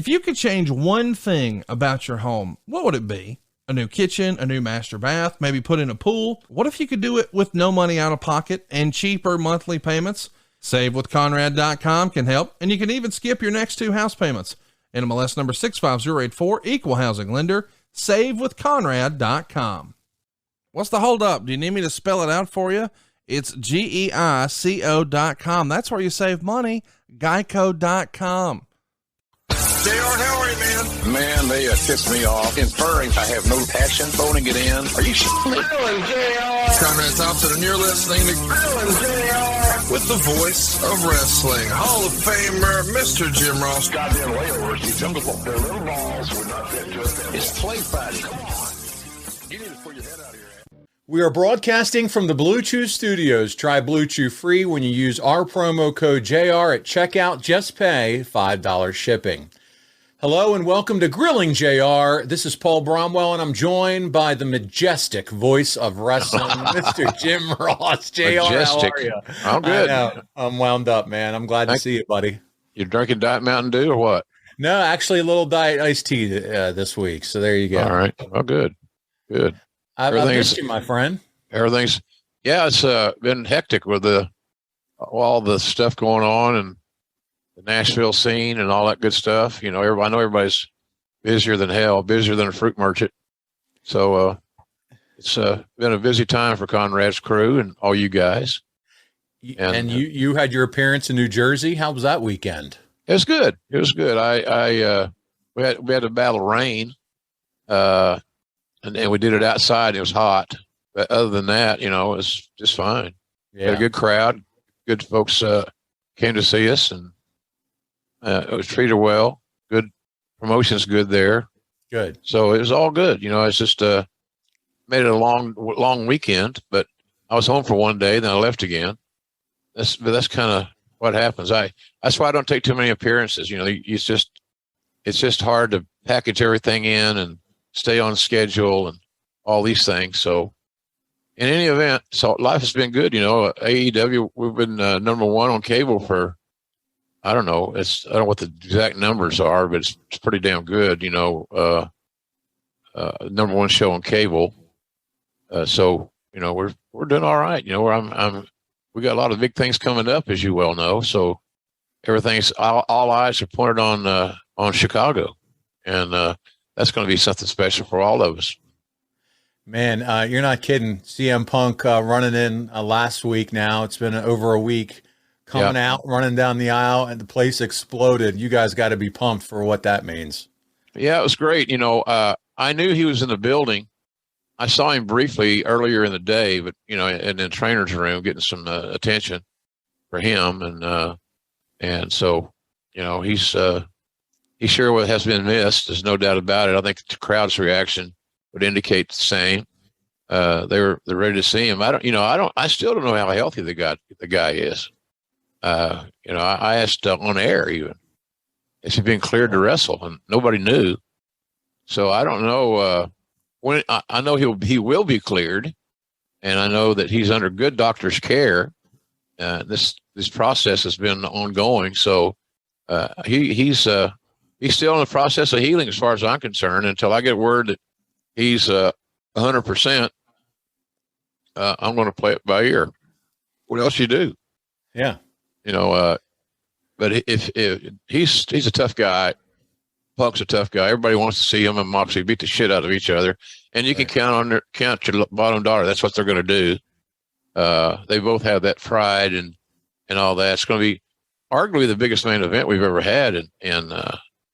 If you could change one thing about your home, what would it be? A new kitchen, a new master bath, maybe put in a pool? What if you could do it with no money out of pocket and cheaper monthly payments? SaveWithConrad.com can help, and you can even skip your next 2 house payments. NMLS number 65084, equal housing lender. SaveWithConrad.com. What's the holdup? Do you need me to spell it out for you? It's GEICO.com. That's where you save money. Geico.com. JR, how are you, man? Man, they piss me off. Inferring I have no passion, phoning it in. Are you shitting me? Grilling JR. Conrad Thompson, and you're listening to Grilling JR. with the voice of wrestling, Hall of Famer, Mr. Jim Ross. Goddamn layovers. These their little balls would not fit just that. It's play fighting. Come on. You need to pull your head out of your ass. We are broadcasting from the Blue Chew Studios. Try Blue Chew free when you use our promo code JR at checkout. Just pay $5 shipping. Hello and welcome to Grilling JR. This is Paul Bromwell, and I'm joined by the majestic voice of wrestling, Mr. Jim Ross. JR, Majestic. how are you? I'm good. I'm wound up, man. I'm glad to see you, buddy. You drinking Diet Mountain Dew or what? No, actually a little diet iced tea this week. So there you go. All right. Well, good. Good. I've missed you, my friend. It's been hectic with all the stuff going on and the Nashville scene and all that good stuff. You know, I know everybody's busier than hell, busier than a fruit merchant. So it's been a busy time for Conrad's crew and all you guys. And you had your appearance in New Jersey. How was that weekend? It was good. It was good. We had to battle rain, and we did it outside. It was hot, but other than that, you know, it was just fine. Yeah. Had a good crowd. Good folks came to see us, and it was treated well. Good promotion's good there. Good. So it was all good. You know, it's just made it a long weekend, but I was home for one day, then I left again. That's kind of what happens. That's why I don't take too many appearances. You know, it's just hard to package everything in and stay on schedule and all these things. So in any event, so life has been good. You know, AEW, we've been number one on cable for, I don't know what the exact numbers are, but it's pretty damn good. You know, number one show on cable. So, you know, we're doing all right. You know, we got a lot of big things coming up, as you well know. So everything's all eyes are pointed on Chicago, and that's going to be something special for all of us. Man, you're not kidding. CM Punk running in last week. Now it's been over a week. Coming out, running down the aisle, and the place exploded. You guys got to be pumped for what that means. Yeah, it was great. You know, I knew he was in the building. I saw him briefly earlier in the day, but, you know, in the trainer's room, getting some attention for him. And so, you know, he sure has been missed. There's no doubt about it. I think the crowd's reaction would indicate the same. They're ready to see him. I still don't know how healthy the guy is. You know, I asked on air even, has he been cleared to wrestle? And nobody knew. So I don't know when. I know he will be cleared, and I know that he's under good doctor's care. This process has been ongoing, so he's still in the process of healing, as far as I'm concerned. Until I get word that he's 100%, I'm going to play it by ear. What else you do? Yeah. You know, but if he's a tough guy, Punk's a tough guy. Everybody wants to see him and Moxley beat the shit out of each other, and you can count your bottom dollar. That's what they're going to do. They both have that pride and all that. It's going to be arguably the biggest main event we've ever had, and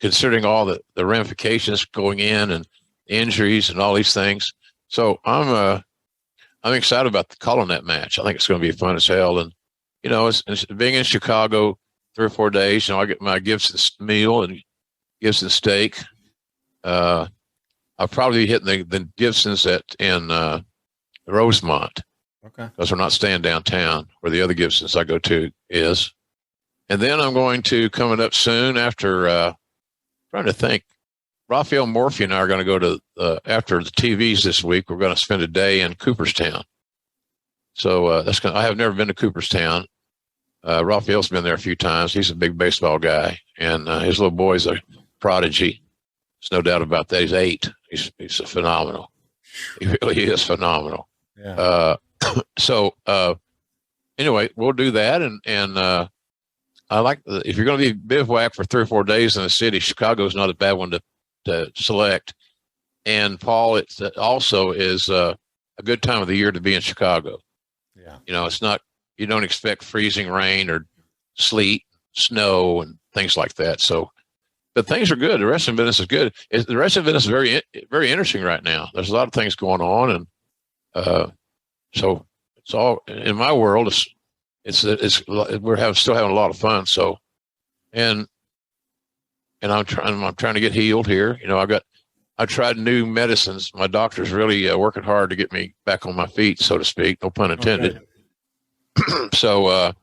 considering all the ramifications going in and injuries and all these things. So I'm excited about calling that match. I think it's going to be fun as hell. And you know, it's being in Chicago 3 or 4 days. You know, I get my Gibson meal and Gibson steak. I'll probably be hitting the Gibsons in Rosemont. Okay. Because we're not staying downtown where the other Gibsons I go to is. And then I'm going to, coming up soon after, trying to think, Raphael Morphy and I are going to go to, after the TVs this week, we're going to spend a day in Cooperstown. So I have never been to Cooperstown. Raphael's been there a few times. He's a big baseball guy, and his little boy's a prodigy. There's no doubt about that. He's 8. He's phenomenal. He really is phenomenal. Yeah. Anyway, we'll do that. And I like, if you're going to be bivouac for 3 or 4 days in the city, Chicago's not a bad one to select. And Paul, it also is a good time of the year to be in Chicago. Yeah. You know, it's not, you don't expect freezing rain or sleet, snow, and things like that. So, but things are good. The wrestling business is good. The wrestling business is very, very interesting right now. There's a lot of things going on, and so it's all in my world. We're still having a lot of fun. So, and I'm trying to get healed here. You know, I tried new medicines. My doctor's really working hard to get me back on my feet, so to speak. No pun intended. Okay. So,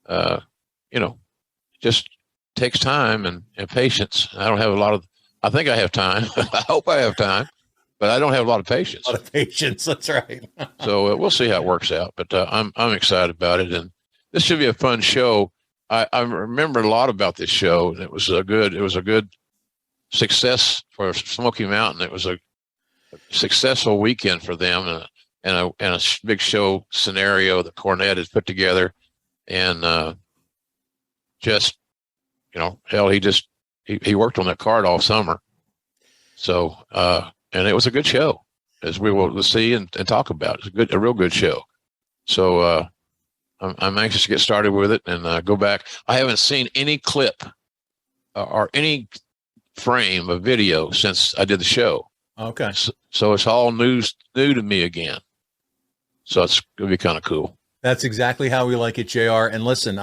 you know, just takes time and patience. I don't have I think I have time. I hope I have time, but I don't have a lot of patience. A lot of patience. That's right. So we'll see how it works out, but I'm excited about it. And this should be a fun show. I remember a lot about this show, and it was a good success for Smoky Mountain. It was a successful weekend for them, and a big show scenario that Cornette has put together. And just, you know, hell, he worked on that card all summer. So, and it was a good show, as we will see and talk about. It's a real good show. So, I'm anxious to get started with it and go back. I haven't seen any clip or any frame of video since I did the show. Okay. So it's all new to me again. So it's going to be kind of cool. That's exactly how we like it, JR. And listen,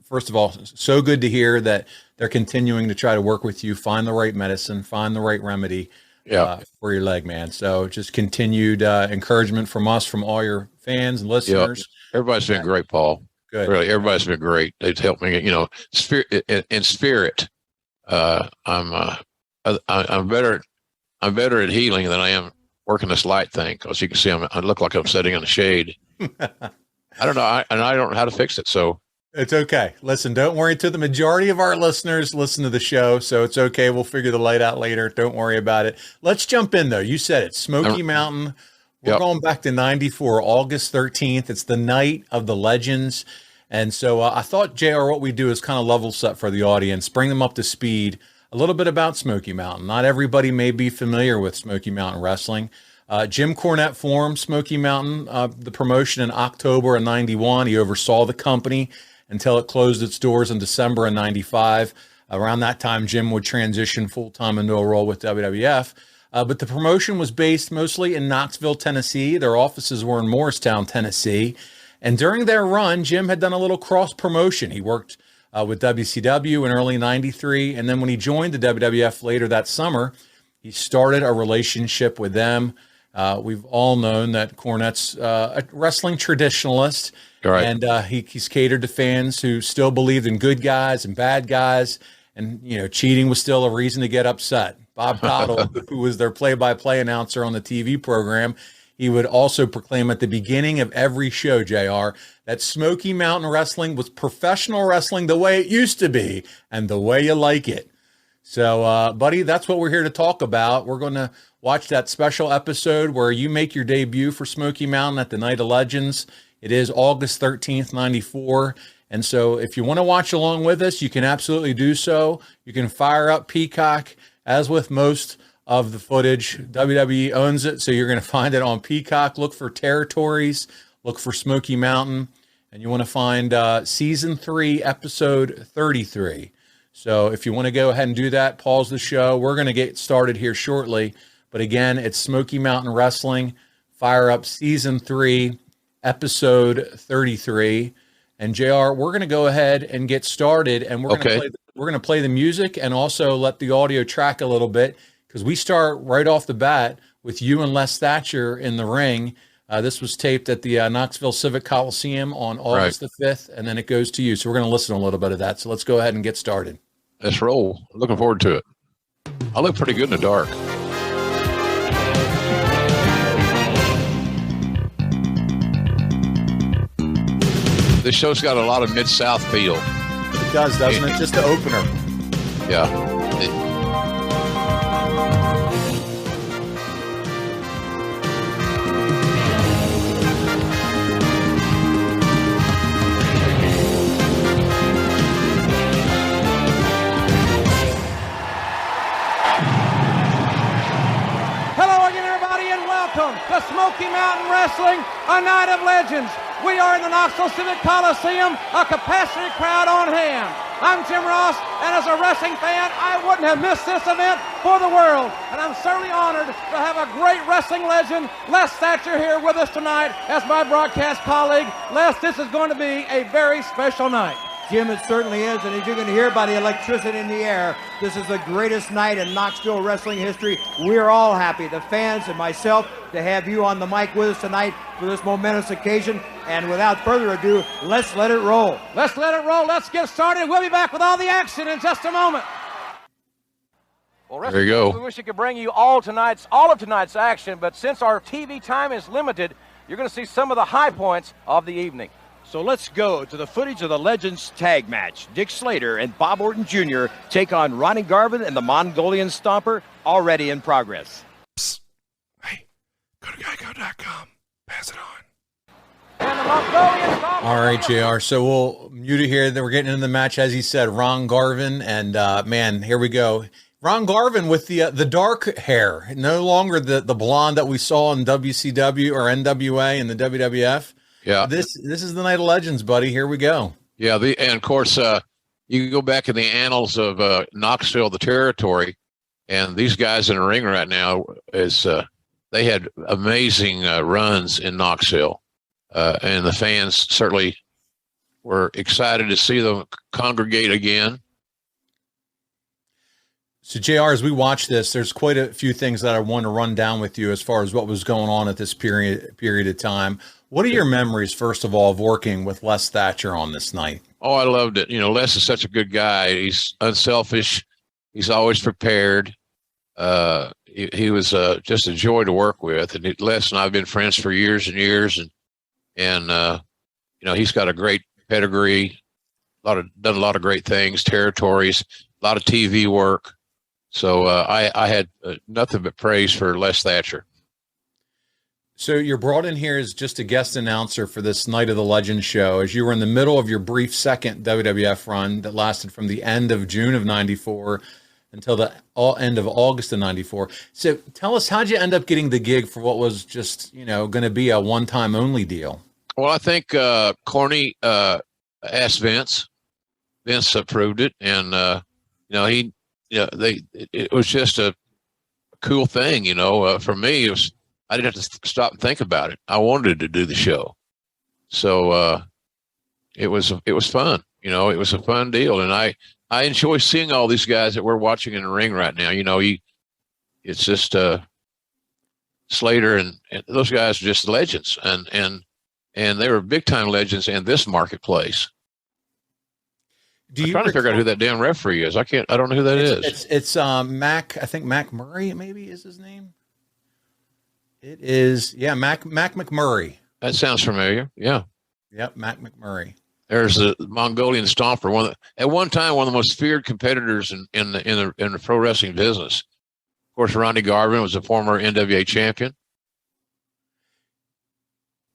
first of all, so good to hear that they're continuing to try to work with you, find the right medicine, find the right remedy for your leg, man. So just continued encouragement from us, from all your fans and listeners. Yep. Everybody's been great, Paul. Good. Really, everybody's been great. They've helped me, you know, in spirit. I'm better at healing than I am working this light thing, because you can see I look like I'm sitting in the shade. I don't know, I don't know how to fix it. So it's okay. Listen, don't worry. To the majority of our listeners, listen to the show, so it's okay. We'll figure the light out later. Don't worry about it. Let's jump in, though. You said it, Smoky Mountain. We're going back to 94, August 13th. It's the night of the legends. And so I thought, JR, what we do is kind of level set for the audience, bring them up to speed, a little bit about Smoky Mountain. Not everybody may be familiar with Smoky Mountain Wrestling. Jim Cornette formed Smoky Mountain, the promotion, in October of 91. He oversaw the company until it closed its doors in December of 95. Around that time, Jim would transition full-time into a role with WWF. But the promotion was based mostly in Knoxville, Tennessee. Their offices were in Morristown, Tennessee. And during their run, Jim had done a little cross-promotion. He worked with WCW in early 93. And then when he joined the WWF later that summer, he started a relationship with them. We've all known that Cornette's a wrestling traditionalist. Right. And he's catered to fans who still believed in good guys and bad guys. And, you know, cheating was still a reason to get upset. Bob Cottle, who was their play-by-play announcer on the TV program, he would also proclaim at the beginning of every show, JR, that Smoky Mountain Wrestling was professional wrestling the way it used to be and the way you like it. So, buddy, that's what we're here to talk about. We're going to watch that special episode where you make your debut for Smoky Mountain at the Night of Legends. It is August 13th, 94. And so if you want to watch along with us, you can absolutely do so. You can fire up Peacock. As with most of the footage, WWE owns it, so you're going to find it on Peacock. Look for Territories, look for Smoky Mountain, and you want to find Season 3, Episode 33. So if you want to go ahead and do that, pause the show. We're going to get started here shortly. But again, it's Smoky Mountain Wrestling. Fire up Season 3, Episode 33. And JR, we're going to go ahead and get started, and we're going to play the music and also let the audio track a little bit, because we start right off the bat with you and Les Thatcher in the ring. This was taped at the Knoxville Civic Coliseum on August the 5th, and then it goes to you. So we're going to listen to a little bit of that. So let's go ahead and get started. Let's roll. Looking forward to it. I look pretty good in the dark. This show's got a lot of Mid-South feel. It does, doesn't it? Just the opener. Yeah. Hello again, everybody, and welcome to Smoky Mountain Wrestling, a night of legends. We are in the Knoxville Civic Coliseum, a capacity crowd on hand. I'm Jim Ross, and as a wrestling fan, I wouldn't have missed this event for the world. And I'm certainly honored to have a great wrestling legend, Les Thatcher, here with us tonight as my broadcast colleague. Les, this is going to be a very special night. Jim, it certainly is, and as you can hear by the electricity in the air, this is the greatest night in Knoxville wrestling history. We're all happy, the fans and myself, to have you on the mic with us tonight for this momentous occasion. And without further ado, let's let it roll. Let's let it roll. Let's get started. We'll be back with all the action in just a moment. Well, There you go. We wish we could bring you all of tonight's action, but since our TV time is limited, you're going to see some of the high points of the evening. So let's go to the footage of the Legends tag match. Dick Slater and Bob Orton Jr. take on Ronnie Garvin and the Mongolian Stomper, already in progress. Psst. Hey, go to geico.com. Pass it on. And the Mongolian Stomper. All right, JR. So we'll mute it here. Then we're getting into the match, as he said, Ron Garvin. And, man, here we go. Ron Garvin with the dark hair. No longer the blonde that we saw in WCW or NWA and the WWF. Yeah. This is the Night of Legends, buddy. Here we go. Yeah, and of course, you can go back in the annals of Knoxville, the territory, and these guys in the ring right now they had amazing runs in Knoxville, and the fans certainly were excited to see them congregate again. So, JR, as we watch this, there's quite a few things that I want to run down with you as far as what was going on at this period of time. What are your memories, first of all, of working with Les Thatcher on this night? Oh, I loved it. You know, Les is such a good guy. He's unselfish. He's always prepared. He was just a joy to work with. And Les and I have been friends for years and years. And you know, he's got a great pedigree, done a lot of great things, territories, a lot of TV work. So I had nothing but praise for Les Thatcher. So you're brought in here as just a guest announcer for this Night of the Legends show, as you were in the middle of your brief second WWF run that lasted from the end of June of '94 until the end of August of '94. So tell us, how'd you end up getting the gig for what was just, you know, going to be a one-time only deal? Well, I think Corny asked Vince. Vince approved it, and it was just a cool thing, you know. For me, I didn't have to stop and think about it. I wanted to do the show, so it was fun. You know, it was a fun deal, and I enjoy seeing all these guys that we're watching in the ring right now. You know, it's just Slater and those guys are just legends, and they were big time legends in this marketplace. I'm trying to figure out who that damn referee is. I don't know who that is. It's Mac. I think Mac Murray maybe is his name. It is, yeah, Mac McMurray. That sounds familiar. Yeah. Yep, Mac McMurray. There's the Mongolian Stomper, at one time one of the most feared competitors in the pro wrestling business. Of course, Ronnie Garvin was a former NWA champion.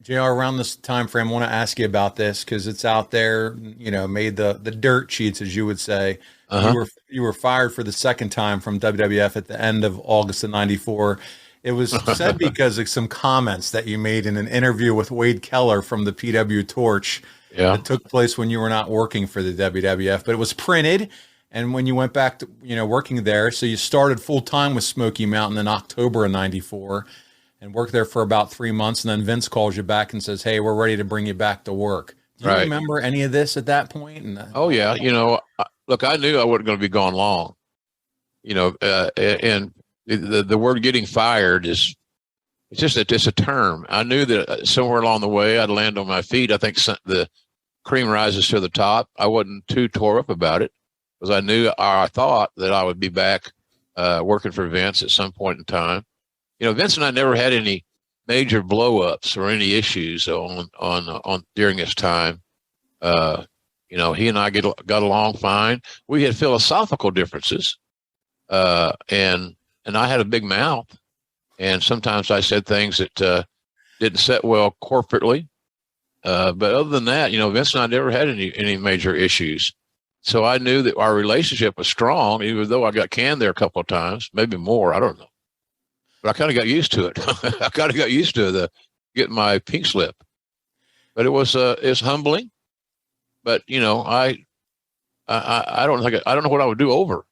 JR, around this time frame, I want to ask you about this because it's out there, you know, made the dirt sheets, as you would say. Uh-huh. You were fired for the second time from WWF at the end of August of '94. It was said because of some comments that you made in an interview with Wade Keller from the PW Torch that took place when you were not working for the WWF, but it was printed. And when you went back to, you know, working there, so you started full time with Smoky Mountain in October of '94 and worked there for about 3 months. And then Vince calls you back and says, "Hey, we're ready to bring you back to work." Do you remember any of this at that point? Oh yeah. You know, look, I knew I wasn't going to be gone long, you know, and the word getting fired it's a term. I knew that somewhere along the way I'd land on my feet. I think the cream rises to the top. I wasn't too tore up about it because I thought that I would be back working for Vince at some point in time. You know, Vince and I never had any major blow-ups or any issues on during this time. You know, he and I got along fine. We had philosophical differences, and I had a big mouth, and sometimes I said things that didn't set well corporately. But other than that, Vince and I never had any major issues. So I knew that our relationship was strong, even though I got canned there a couple of times, maybe more. I don't know. But I kind of got used to it. I kind of got used to getting my pink slip. But it's humbling. But I don't know what I would do over.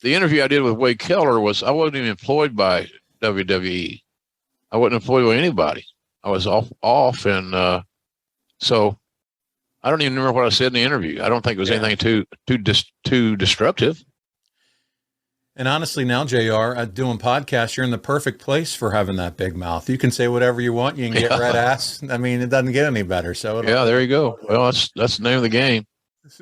The interview I did with Wade Keller I wasn't even employed by WWE. I wasn't employed by anybody. I was off, and so I don't even remember what I said in the interview. I don't think it was anything too destructive. And honestly, now, JR, doing podcasts, you're in the perfect place for having that big mouth. You can say whatever you want. You can get red ass. I mean, it doesn't get any better. So there you go. Well, that's the name of the game.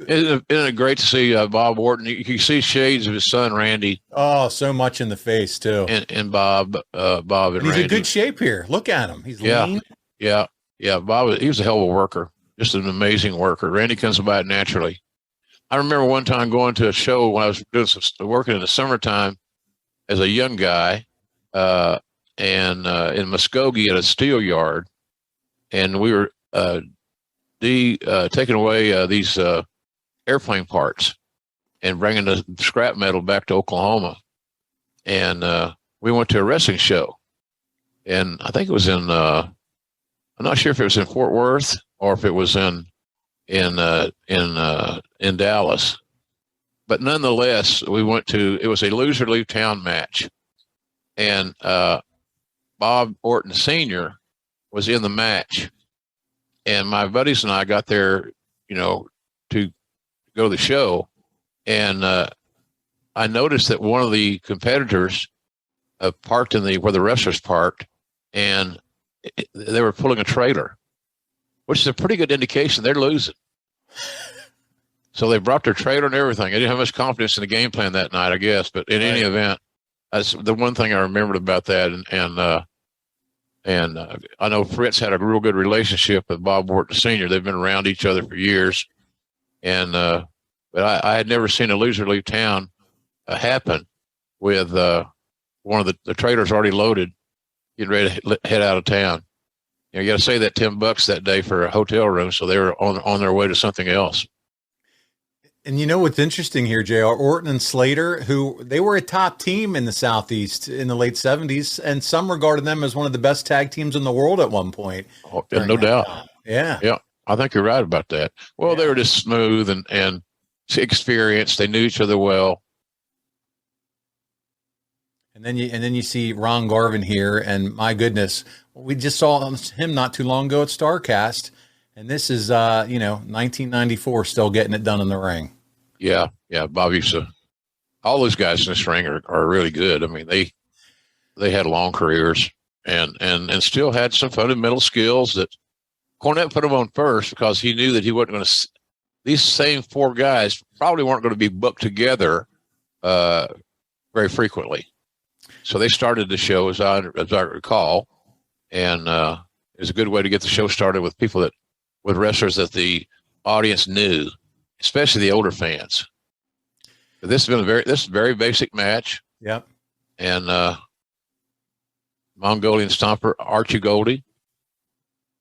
Isn't it great to see Bob Orton? You can see shades of his son Randy. Oh, so much in the face too. And Bob and Randy. He's in good shape here. Look at him. He's lean. Yeah. Bob, he was a hell of a worker. Just an amazing worker. Randy comes about naturally. I remember one time going to a show when I was working in the summertime as a young guy, and in Muskogee at a steel yard, and we were taking away these airplane parts and bringing the scrap metal back to Oklahoma, and we went to a wrestling show, and I think it was in I'm not sure if it was in Fort Worth or if it was in Dallas, but nonetheless, we went to. It was a loser leave town match, and Bob Orton Sr. was in the match, and my buddies and I got there, to go to the show, and I noticed that one of the competitors parked where the wrestlers parked, and they were pulling a trailer, which is a pretty good indication they're losing. So they brought their trailer and everything. I didn't have much confidence in the game plan that night, I guess. But in any event, that's the one thing I remembered about that. And I know Fritz had a real good relationship with Bob Orton Sr. They've been around each other for years. And but I had never seen a loser leave town happen with one of the trailers already loaded, getting ready to head out of town. You got to save that $10 that day for a hotel room, so they were on their way to something else. And what's interesting here, JR, Orton and Slater, who they were a top team in the Southeast in the late 70s, and some regarded them as one of the best tag teams in the world at one point. Oh, no doubt. Yeah. Yeah. I think you're right about that. Well, they were just smooth and experienced. They knew each other well. And then you see Ron Garvin here, and my goodness, we just saw him not too long ago at StarCast, and this is 1994, still getting it done in the ring. Yeah, Bob used to. All those guys in this ring are really good. I mean, they had long careers and still had some fundamental skills that Cornette put them on first because he knew that he wasn't going to. These same four guys probably weren't going to be booked together very frequently. So they started the show, as I recall, and it was a good way to get the show started with with wrestlers that the audience knew, especially the older fans. But this has been a very basic match. Yep. And Mongolian Stomper Archie Goldie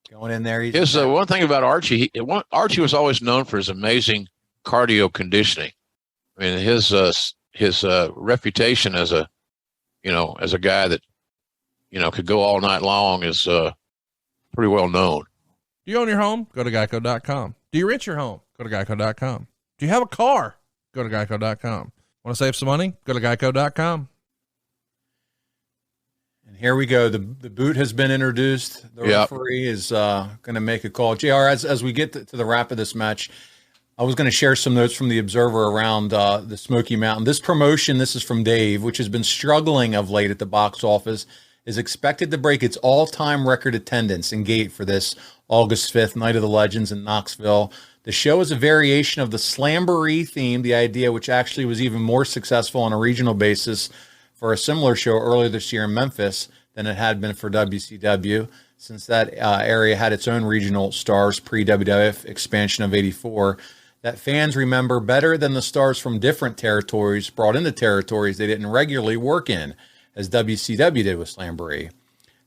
going in there. Here's one thing about Archie. Archie was always known for his amazing cardio conditioning. I mean, his reputation as a guy that, could go all night long is pretty well known. Do you own your home? Go to geico.com. Do you rent your home? Go to geico.com. Do you have a car? Go to geico.com. Want to save some money? Go to geico.com. And here we go. The boot has been introduced. The referee is going to make a call. JR, as we get to the wrap of this match, I was going to share some notes from the Observer around the Smoky Mountain. This promotion, this is from Dave, which has been struggling of late at the box office, is expected to break its all-time record attendance and gate for this August 5th, Night of the Legends in Knoxville. The show is a variation of the Slamboree theme, the idea which actually was even more successful on a regional basis for a similar show earlier this year in Memphis than it had been for WCW, since that area had its own regional stars pre-WWF expansion of '84. that fans remember better than the stars from different territories brought into territories they didn't regularly work in, as WCW did with Slamboree.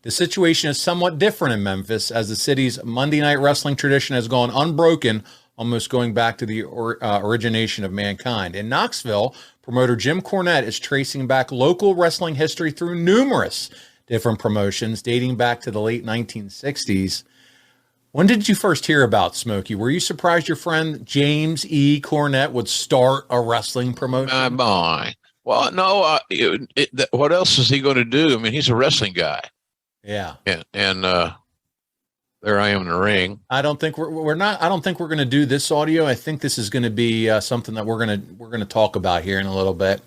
The situation is somewhat different in Memphis, as the city's Monday Night Wrestling tradition has gone unbroken, almost going back to the origination of mankind. In Knoxville, promoter Jim Cornette is tracing back local wrestling history through numerous different promotions dating back to the late 1960s. When did you first hear about Smoky? Were you surprised your friend James E. Cornette would start a wrestling promotion? My boy. Well, no, what else is he going to do? I mean, he's a wrestling guy. Yeah. And there I am in the ring. I don't think we're going to do this audio. I think this is going to be something that we're going to talk about here in a little bit.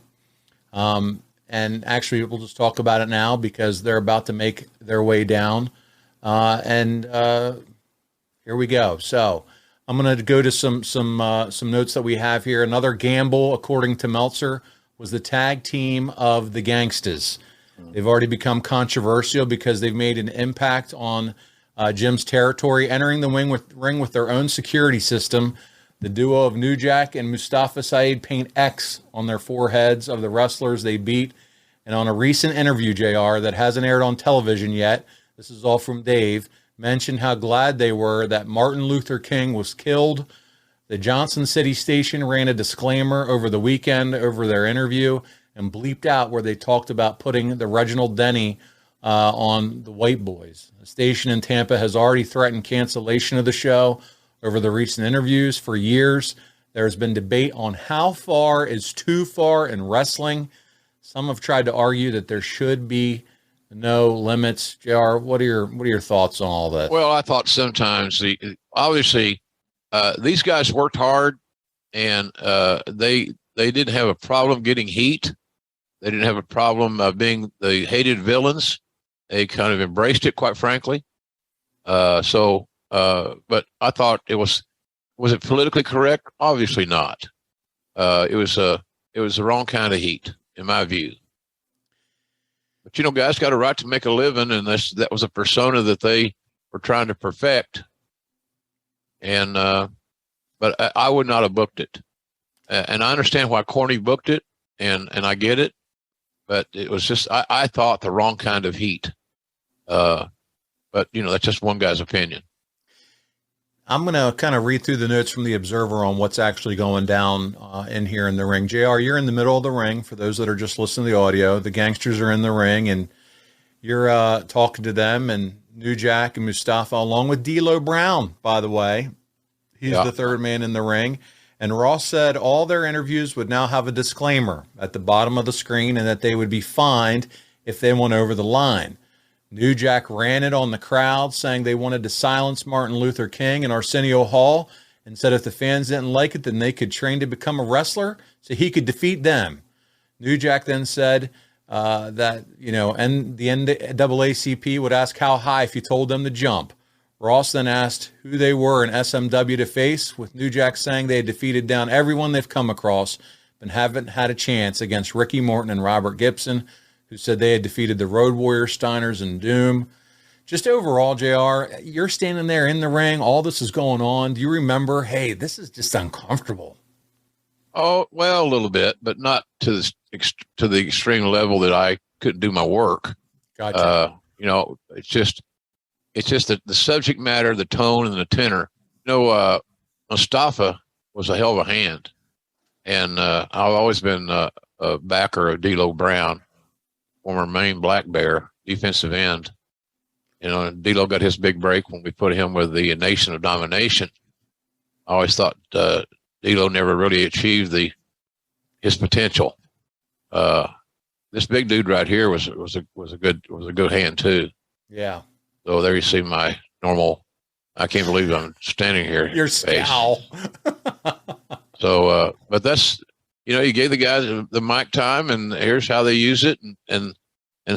And actually we'll just talk about it now because they're about to make their way down. Here we go. So I'm going to go to some notes that we have here. Another gamble, according to Meltzer, was the tag team of the Gangstas. They've already become controversial because they've made an impact on Jim's territory, entering the ring with their own security system. The duo of New Jack and Mustafa Saeed paint X on their foreheads of the wrestlers they beat. And on a recent interview, JR, that hasn't aired on television yet, this is all from Dave, mentioned how glad they were that Martin Luther King was killed. The Johnson City station ran a disclaimer over the weekend over their interview and bleeped out where they talked about putting the Reginald Denny on the White Boys. The station in Tampa has already threatened cancellation of the show over the recent interviews. For years, there's been debate on how far is too far in wrestling. Some have tried to argue that there should be no limits. JR, what are your thoughts on all that? Well, I thought sometimes obviously these guys worked hard, and they didn't have a problem getting heat. They didn't have a problem being the hated villains. They kind of embraced it, quite frankly. But I thought was it politically correct? Obviously not. It was the wrong kind of heat, in my view. But, guys got a right to make a living, and that was a persona that they were trying to perfect. And but I would not have booked it. And I understand why Corny booked it, and I get it. But it was just, I thought the wrong kind of heat. But, that's just one guy's opinion. I'm going to kind of read through the notes from the Observer on what's actually going down in here in the ring. JR, you're in the middle of the ring. For those that are just listening to the audio, the Gangsters are in the ring, and you're talking to them, and New Jack and Mustafa, along with D'Lo Brown, by the way. He's the third man in the ring. And Ross said all their interviews would now have a disclaimer at the bottom of the screen and that they would be fined if they went over the line. New Jack ran it on the crowd, saying they wanted to silence Martin Luther King in Arsenio Hall, and said if the fans didn't like it, then they could train to become a wrestler so he could defeat them. New Jack then said that, and the NAACP would ask how high if you told them to jump. Ross then asked who they were in SMW to face, with New Jack saying they had defeated down everyone they've come across, but haven't had a chance against Ricky Morton and Robert Gibson, who said they had defeated the Road Warriors, Steiners, and Doom. Just overall, JR, you're standing there in the ring. All this is going on. Do you remember, hey, this is just uncomfortable? Oh, well, a little bit, but not to the extreme level that I couldn't do my work. Gotcha. It's just the subject matter, the tone, and the tenor. Mustafa was a hell of a hand, and I've always been a backer of D'Lo Brown, former Maine Black Bear, defensive end. D'Lo got his big break when we put him with the Nation of Domination. I always thought D'Lo never really achieved his potential. This big dude right here was a good hand too. Yeah. So there you see my normal. I can't believe I'm standing here. Your scowl. So, but that's. You gave the guys the mic time, and here's how they use it, and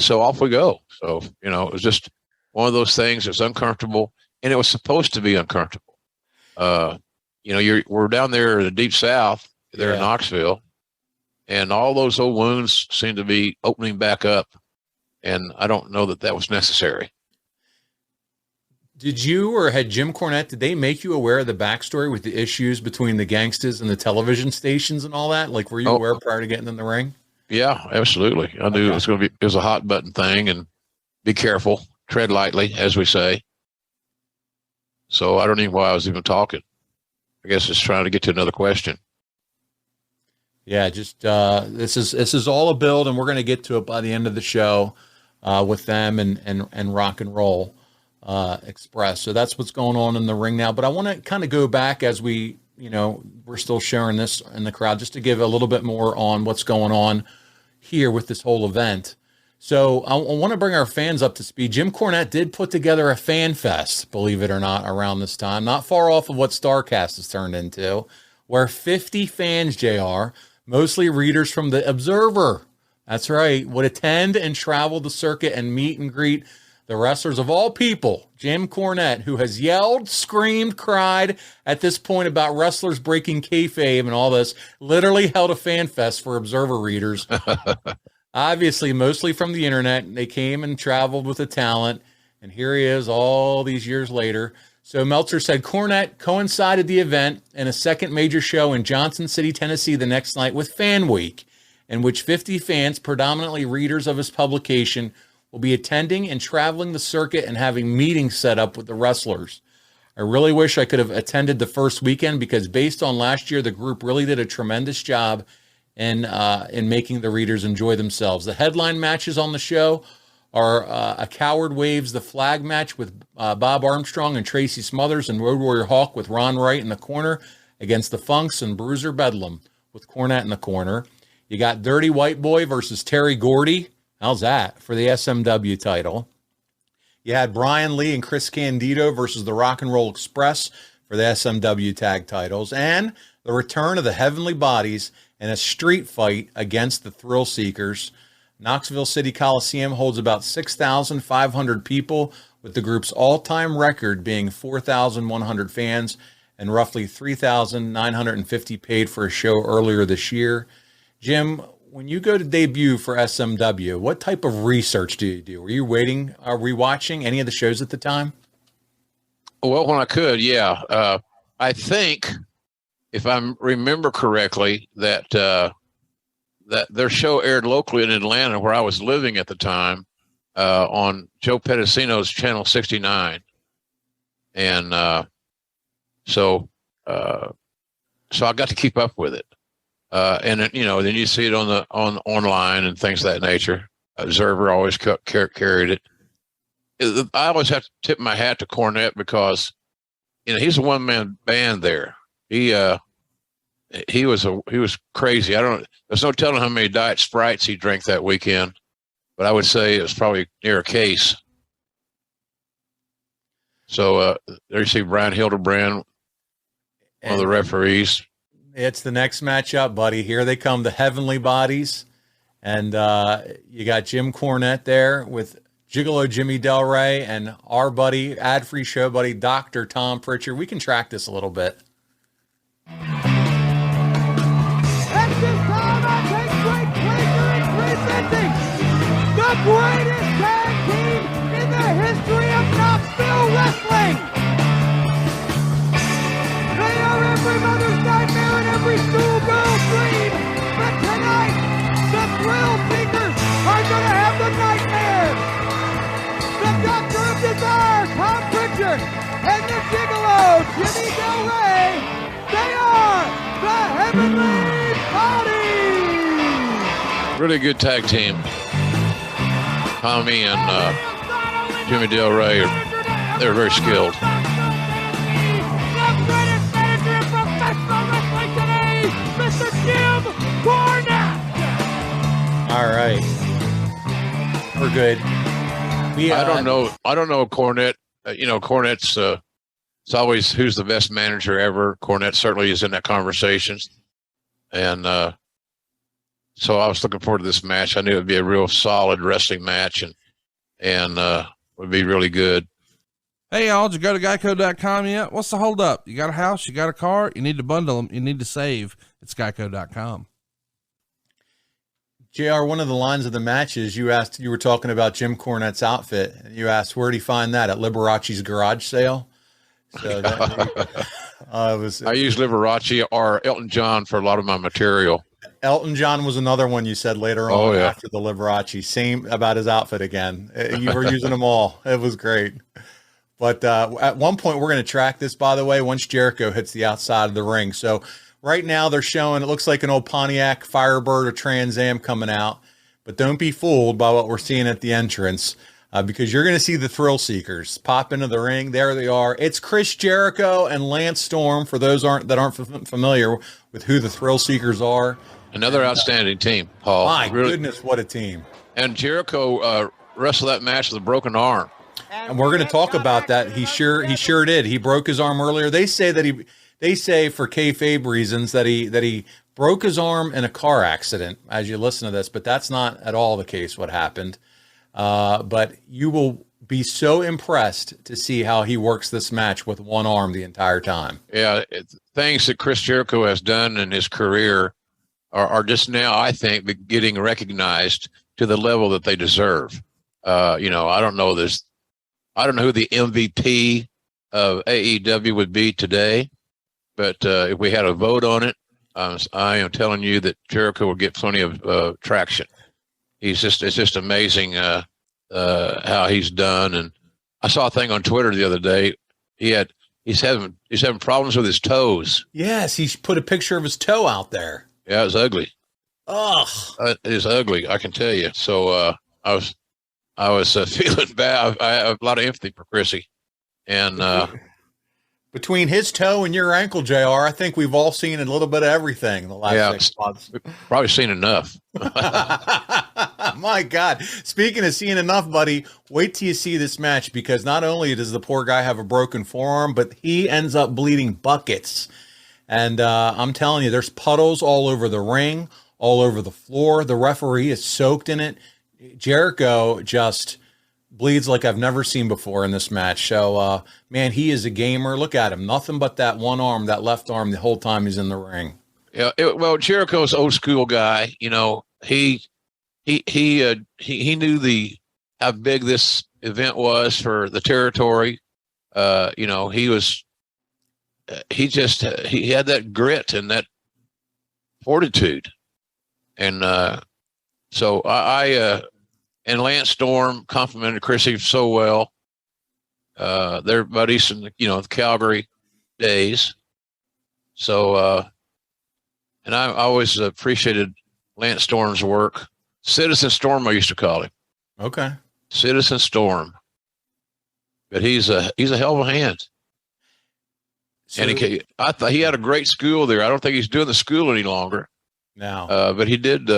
so off we go. So, it was just one of those things that's uncomfortable, and it was supposed to be uncomfortable. We're down there in the Deep South, there in Knoxville, and all those old wounds seem to be opening back up, and I don't know that was necessary. Did you or had Jim Cornette, did they make you aware of the backstory with the issues between the Gangstas and the television stations and all that? Like, were you aware prior to getting in the ring? Yeah, absolutely. I knew it was a hot button thing, and be careful, tread lightly, as we say. So I don't even know why I was even talking. I guess it's trying to get to another question. Yeah, just this is all a build, and we're going to get to it by the end of the show with them and Rock and Roll Express. So that's what's going on in the ring now. But I want to kind of go back as we're still sharing this in the crowd, just to give a little bit more on what's going on here with this whole event. So I want to bring our fans up to speed. Jim Cornette did put together a fan fest, believe it or not, around this time, not far off of what StarCast has turned into, where 50 fans, JR, mostly readers from the Observer, that's right, would attend and travel the circuit and meet and greet the wrestlers of all people. Jim Cornette, who has yelled, screamed, cried at this point about wrestlers breaking kayfabe and all this, literally held a fan fest for Observer readers. Obviously, mostly from the internet. They came and traveled with the talent, and here he is all these years later. So Meltzer said Cornette coincided the event and a second major show in Johnson City, Tennessee the next night with Fan Week, in which 50 fans, predominantly readers of his publication, will be attending and traveling the circuit and having meetings set up with the wrestlers. I really wish I could have attended the first weekend because based on last year, the group really did a tremendous job in making the readers enjoy themselves. The headline matches on the show are a Coward Waves the Flag match with Bob Armstrong and Tracy Smothers, and Road Warrior Hawk with Ron Wright in the corner against the Funks and Bruiser Bedlam with Cornette in the corner. You got Dirty White Boy versus Terry Gordy. How's that for the SMW title? You had Brian Lee and Chris Candido versus the Rock and Roll Express for the SMW tag titles, and the return of the Heavenly Bodies in a street fight against the Thrillseekers. Knoxville City Coliseum holds about 6,500 people, with the group's all-time record being 4,100 fans and roughly 3,950 paid for a show earlier this year. Jim, when you go to debut for SMW, what type of research do you do? Were you rewatching any of the shows at the time? Well, when I could, yeah. I think, if I remember correctly, that their show aired locally in Atlanta, where I was living at the time, on Joe Pedicino's Channel 69, and so I got to keep up with it. And then you see it on online and things of that nature. Observer always carried it. I always have to tip my hat to Cornette because, he's a one-man band there. He was crazy. There's no telling how many Diet Sprites he drank that weekend, but I would say it was probably near a case. So there you see Brian Hildebrand, one of the referees. It's the next matchup, buddy. Here they come, the Heavenly Bodies. And you got Jim Cornette there with Gigolo Jimmy Del Rey and our buddy, ad-free show buddy, Dr. Tom Pritchard. We can track this a little bit. At this time, I take great pleasure in presenting the greatest tag team in the history of Knoxville wrestling. They are every mother's nightmare and every schoolgirl's dream. But tonight, the Thrillseekers are going to have the nightmare. The Doctor of Desire, Tom Pritchard, and the Gigolo, Jimmy Del Rey, they are the Heavenly Bodies. Really good tag team. Tommy and Jimmy Del Rey, they're very skilled. Mr. Jim Cornette. All right. We're good. I don't know Cornette. Cornette's it's always who's the best manager ever. Cornette certainly is in that conversation. And so I was looking forward to this match. I knew it would be a real solid wrestling match and would be really good. Hey, y'all, did you go to Geico.com yet? What's the hold up? You got a house, you got a car, you need to bundle them, you need to save. It's Geico.com. JR, one of the lines of the matches you were talking about Jim Cornette's outfit. And you asked, where'd he find that? At Liberace's garage sale? So I use Liberace or Elton John for a lot of my material. Elton John was another one you said later on after the Liberace. Same about his outfit again. You were using them all. It was great. But at one point, we're going to track this, by the way, once Jericho hits the outside of the ring. So right now they're showing, it looks like an old Pontiac Firebird or Trans Am coming out. But don't be fooled by what we're seeing at the entrance because you're going to see the Thrillseekers pop into the ring. There they are. It's Chris Jericho and Lance Storm, for those that aren't familiar with who the Thrillseekers are. Another outstanding team, Paul. My goodness, what a team. And Jericho wrestled that match with a broken arm. And we're going to talk about that. He sure did. He broke his arm earlier. They say for kayfabe reasons that he broke his arm in a car accident as you listen to this, but that's not at all the case what happened. But you will be so impressed to see how he works this match with one arm the entire time. Yeah, things that Chris Jericho has done in his career are just now, I think, getting recognized to the level that they deserve. I don't know who the MVP of AEW would be today, but if we had a vote on it, I am telling you that Jericho will get plenty of traction. It's just amazing how he's done. And I saw a thing on Twitter the other day. He's having problems with his toes. Yes, he put a picture of his toe out there. Yeah, it's ugly. Oh, it is ugly, I can tell you. So I was feeling bad. I have a lot of empathy for Chrissy, and between his toe and your ankle, JR, I think we've all seen a little bit of everything in the last 6 months. Probably seen enough. My God. Speaking of seeing enough, buddy, wait till you see this match, because not only does the poor guy have a broken forearm, but he ends up bleeding buckets. And I'm telling you, there's puddles all over the ring, all over the floor. The referee is soaked in it. Jericho just bleeds like I've never seen before in this match. So, man, he is a gamer. Look at him. Nothing but that one arm, that left arm, the whole time he's in the ring. Yeah, well, Jericho's old school guy. He knew how big this event was for the territory. He had that grit and that fortitude. And so and Lance Storm complimented Chrissy so well. They're buddies in the Calgary days. So, and I always appreciated Lance Storm's work. Citizen Storm, I used to call him. Okay. Citizen Storm. But he's a hell of a hand. So, and I thought he had a great school there. I don't think he's doing the school any longer. No. But he did.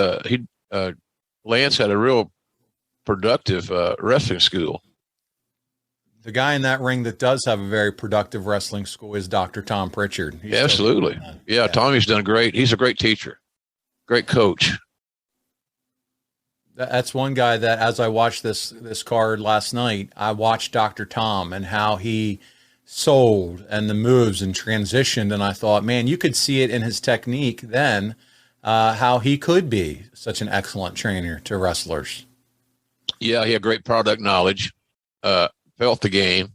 Lance had a real productive wrestling school. The guy in that ring that does have a very productive wrestling school is Dr. Tom Pritchard. Yeah, absolutely. Yeah, Tommy's done great. He's a great teacher, great coach. That's one guy that, as I watched this card last night, I watched Dr. Tom and how he sold and the moves and transitioned, and I thought, man, you could see it in his technique then, how he could be such an excellent trainer to wrestlers. Yeah, he had great product knowledge, felt the game.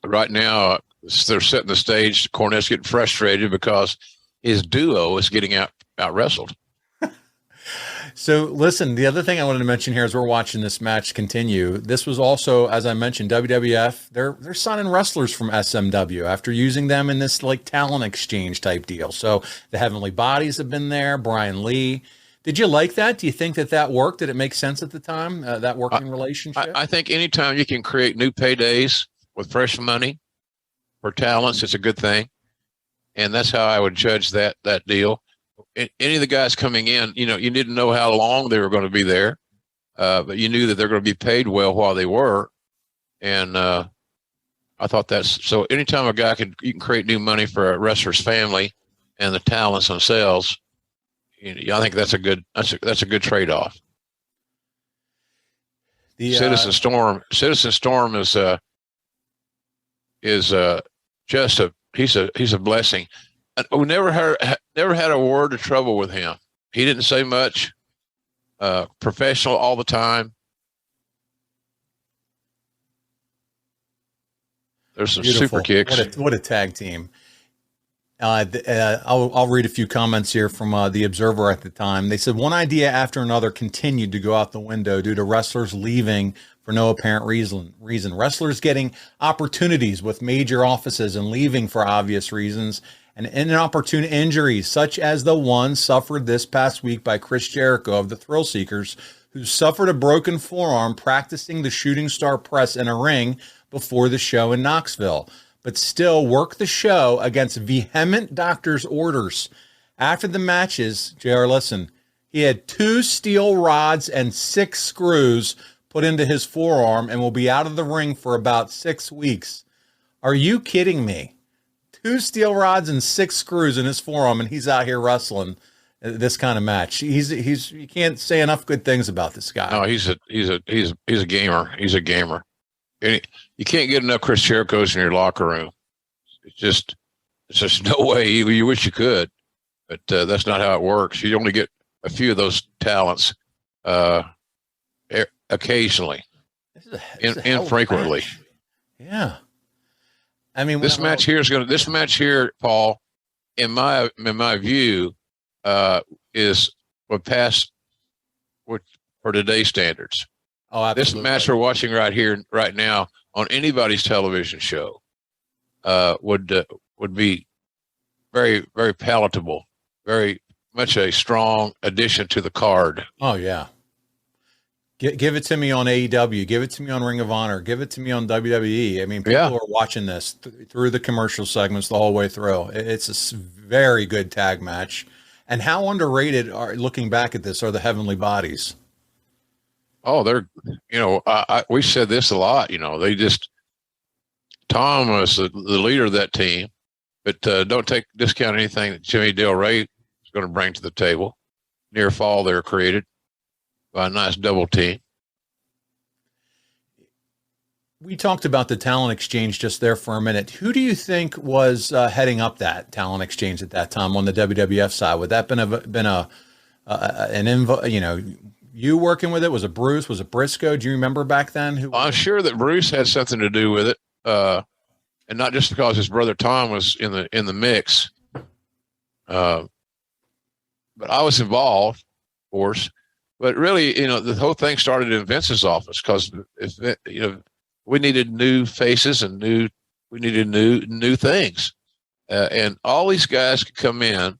Right now, they're setting the stage. Cornette's getting frustrated because his duo is getting out wrestled. So listen, the other thing I wanted to mention here as we're watching this match continue, this was also, as I mentioned, WWF, they're signing wrestlers from SMW after using them in this like talent exchange type deal. So the Heavenly Bodies have been there, Brian Lee. Did you like that? Do you think that worked? Did it make sense at the time, that working relationship? I think anytime you can create new paydays with fresh money for talents, it's a good thing. And that's how I would judge that deal. Any of the guys coming in, you didn't know how long they were going to be there, but you knew that they're going to be paid well while they were. And I thought so. Anytime you can create new money for a wrestler's family and the talents themselves, I think that's a good trade-off. Citizen Storm is just he's a blessing. We never had a word of trouble with him. He didn't say much. Professional all the time. There's some Beautiful. super kicks. What a tag team. I'll read a few comments here from the Observer at the time. They said one idea after another continued to go out the window due to wrestlers leaving for no apparent reason. Wrestlers getting opportunities with major offices and leaving for obvious reasons, and inopportune injuries, such as the one suffered this past week by Chris Jericho of the Thrillseekers, who suffered a broken forearm practicing the shooting star press in a ring before the show in Knoxville, but still worked the show against vehement doctor's orders. After the matches, JR, listen, he had 2 steel rods and 6 screws put into his forearm and will be out of the ring for about 6 weeks. Are you kidding me? 2 steel rods and 6 screws in his forearm, and he's out here wrestling this kind of match. You can't say enough good things about this guy. No, he's a gamer. He's a gamer. You can't get enough Chris Jericho's in your locker room. It's just no way. You wish you could, but that's not how it works. You only get a few of those talents occasionally, infrequently. Yeah, I mean, this match here, Paul, in my view, is what passed for today's standards. Oh, absolutely. This match we're watching right now on anybody's television show would be very, very palatable, very much a strong addition to the card. Oh yeah. Give it to me on AEW. Give it to me on Ring of Honor. Give it to me on WWE. I mean, people are watching this through the commercial segments the whole way through. It's a very good tag match. And how underrated looking back at this, are the Heavenly Bodies? Oh, they're, we said this a lot, Tom was the leader of that team, but don't discount anything that Jimmy Del Rey is going to bring to the table. Near fall, they were created by a nice double team. We talked about the talent exchange just there for a minute. Who do you think was heading up that talent exchange at that time on the WWF side? Would that you working with it? Was it Bruce? Was it Briscoe? Do you remember back then? I'm sure that Bruce had something to do with it, and not just because his brother Tom was in the mix. But I was involved, of course. But really, the whole thing started in Vince's office because we needed new faces and we needed new things, and all these guys could come in,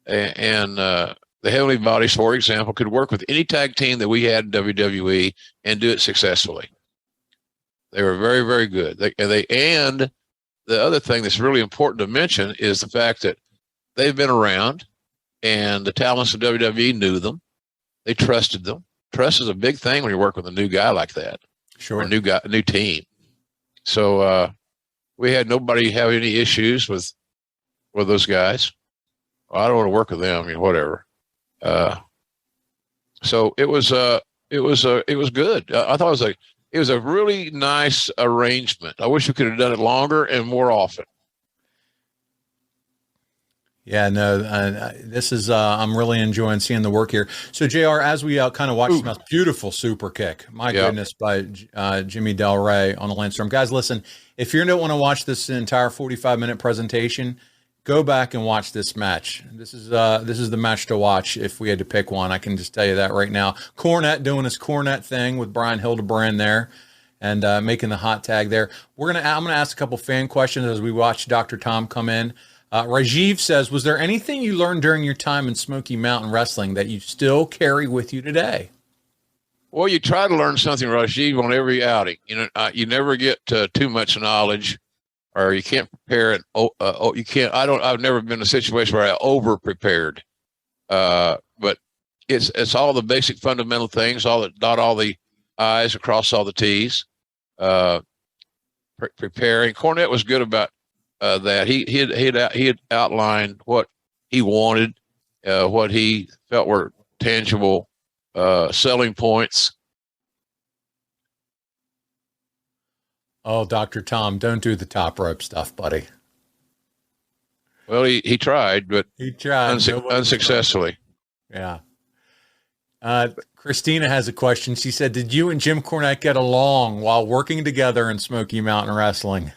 and the Heavenly Bodies, for example, could work with any tag team that we had in WWE and do it successfully. They were very, very good. And the other thing that's really important to mention is the fact that they've been around, and the talents of WWE knew them. They trusted them. Trust is a big thing when you work with a new guy like that. Sure. Or a new team. So we had nobody have any issues with those guys. Well, I don't want to work with them. Whatever. So it was good. I thought it was a really nice arrangement. I wish we could have done it longer and more often. Yeah, no, this is, I'm really enjoying seeing the work here. So JR, as we kind of watch this beautiful super kick, my goodness, by Jimmy Del Rey on the Landstorm. Guys, listen, if you don't want to watch this entire 45-minute presentation, go back and watch this match. This is the match to watch if we had to pick one. I can just tell you that right now. Cornette doing his Cornette thing with Brian Hildebrand there and making the hot tag there. I'm gonna ask a couple fan questions as we watch Dr. Tom come in. Rajiv says, was there anything you learned during your time in Smoky Mountain Wrestling that you still carry with you today? Well, you try to learn something, Rajiv, on every outing. You never get too much knowledge, or you can't prepare it. You can't. I've never been in a situation where I over prepared. But it's all the basic fundamental things. Dot all the I's, across all the T's. Preparing. Cornette was good about that. He had outlined what he wanted, what he felt were tangible selling points. Oh, Dr. Tom, don't do the top rope stuff, buddy. Well, he tried, but he tried unsuccessfully. Yeah. Christina has a question. She said, did you and Jim Cornette get along while working together in Smoky Mountain Wrestling?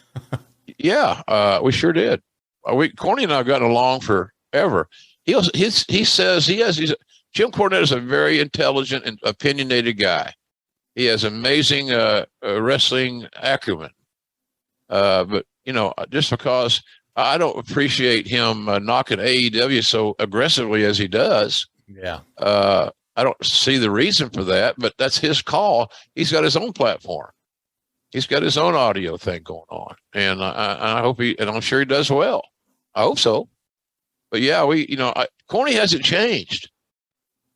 Yeah, we sure did. Corny and I have gotten along forever. Jim Cornette is a very intelligent and opinionated guy. He has amazing wrestling acumen. But, just because I don't appreciate him knocking AEW so aggressively as he does. Yeah. I don't see the reason for that, but that's his call. He's got his own platform. He's got his own audio thing going on. And I hope and I'm sure he does well. I hope so. But yeah, Corny hasn't changed.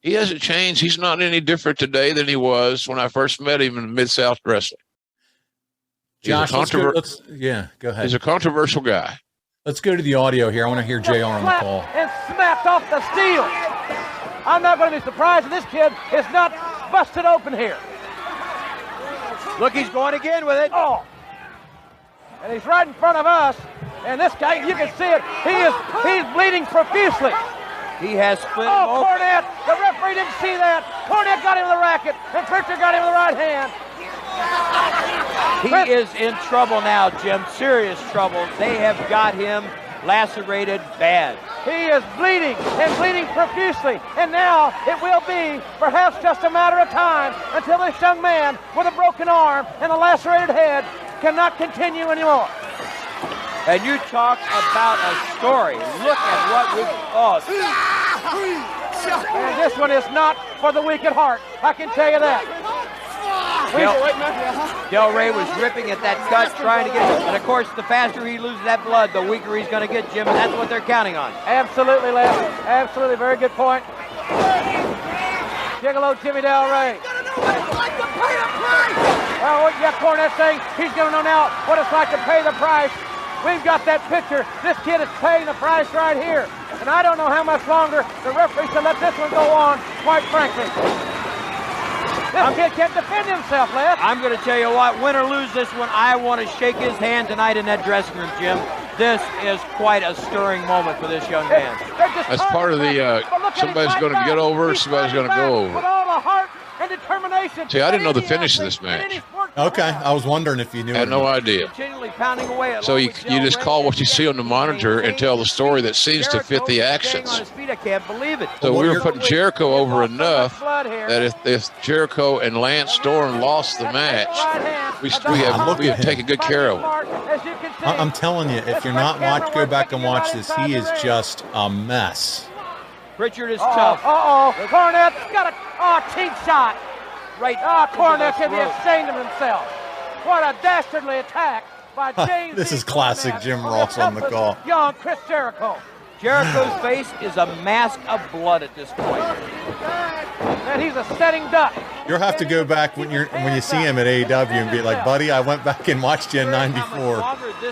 He hasn't changed. He's not any different today than he was when I first met him in Mid-South Wrestling. Josh, go ahead. He's a controversial guy. Let's go to the audio here. I want to hear JR on the call. And smacked off the steel. I'm not going to be surprised if this kid is not busted open here. Look, he's going again with it. Oh. And he's right in front of us. And this guy, you can see it. He's bleeding profusely. He has split him open. Cornette. The referee didn't see that. Cornette got him with the racket. And Pritchard got him with the right hand. He is in trouble now, Jim. Serious trouble. They have got him lacerated bad. He is bleeding and bleeding profusely. And now it will be perhaps just a matter of time until this young man with a broken arm and a lacerated head cannot continue anymore. And you talk about a story. Look at what we... Oh. And this one is not for the weak at heart. I can tell you that. Del Rey was ripping at that cut, trying to get it. And of course, the faster he loses that blood, the weaker he's going to get, Jim, and that's what they're counting on. Absolutely, Les. Absolutely. Very good point. Gigolo Jimmy Del Rey. Oh, yeah, Cornette saying he's going to know now what it's like to pay the price. We've got that picture. This kid is paying the price right here. And I don't know how much longer the referee should let this one go on, quite frankly. This kid can't defend himself, Les. I'm going to tell you what, win or lose this one, I want to shake his hand tonight in that dressing room, Jim. This is quite a stirring moment for this young man. That's part of the, somebody's going to get over, somebody's going to go over. With all the heart and determination. See, I didn't know the finish of this match. Okay, I was wondering if you knew. I had no idea. So you just call what you see on the monitor and tell the story that seems to fit the actions. I can't believe it. So we were putting Jericho over enough that if Jericho and Lance Storm lost the match, we have taken good care of him. I'm telling you, if you're not go back and watch this. He is just a mess. Pritchard is tough. Cornette's got a cheap shot. Right. Cornette can be ashamed of himself. What a dastardly attack by James. This is classic Cornette. Jim Ross on the call. Young Chris Jericho. Jericho's face is a mask of blood at this point. And he's a setting duck. You'll have to go back when you see him at AEW and be like, buddy, I went back and watched you in '94.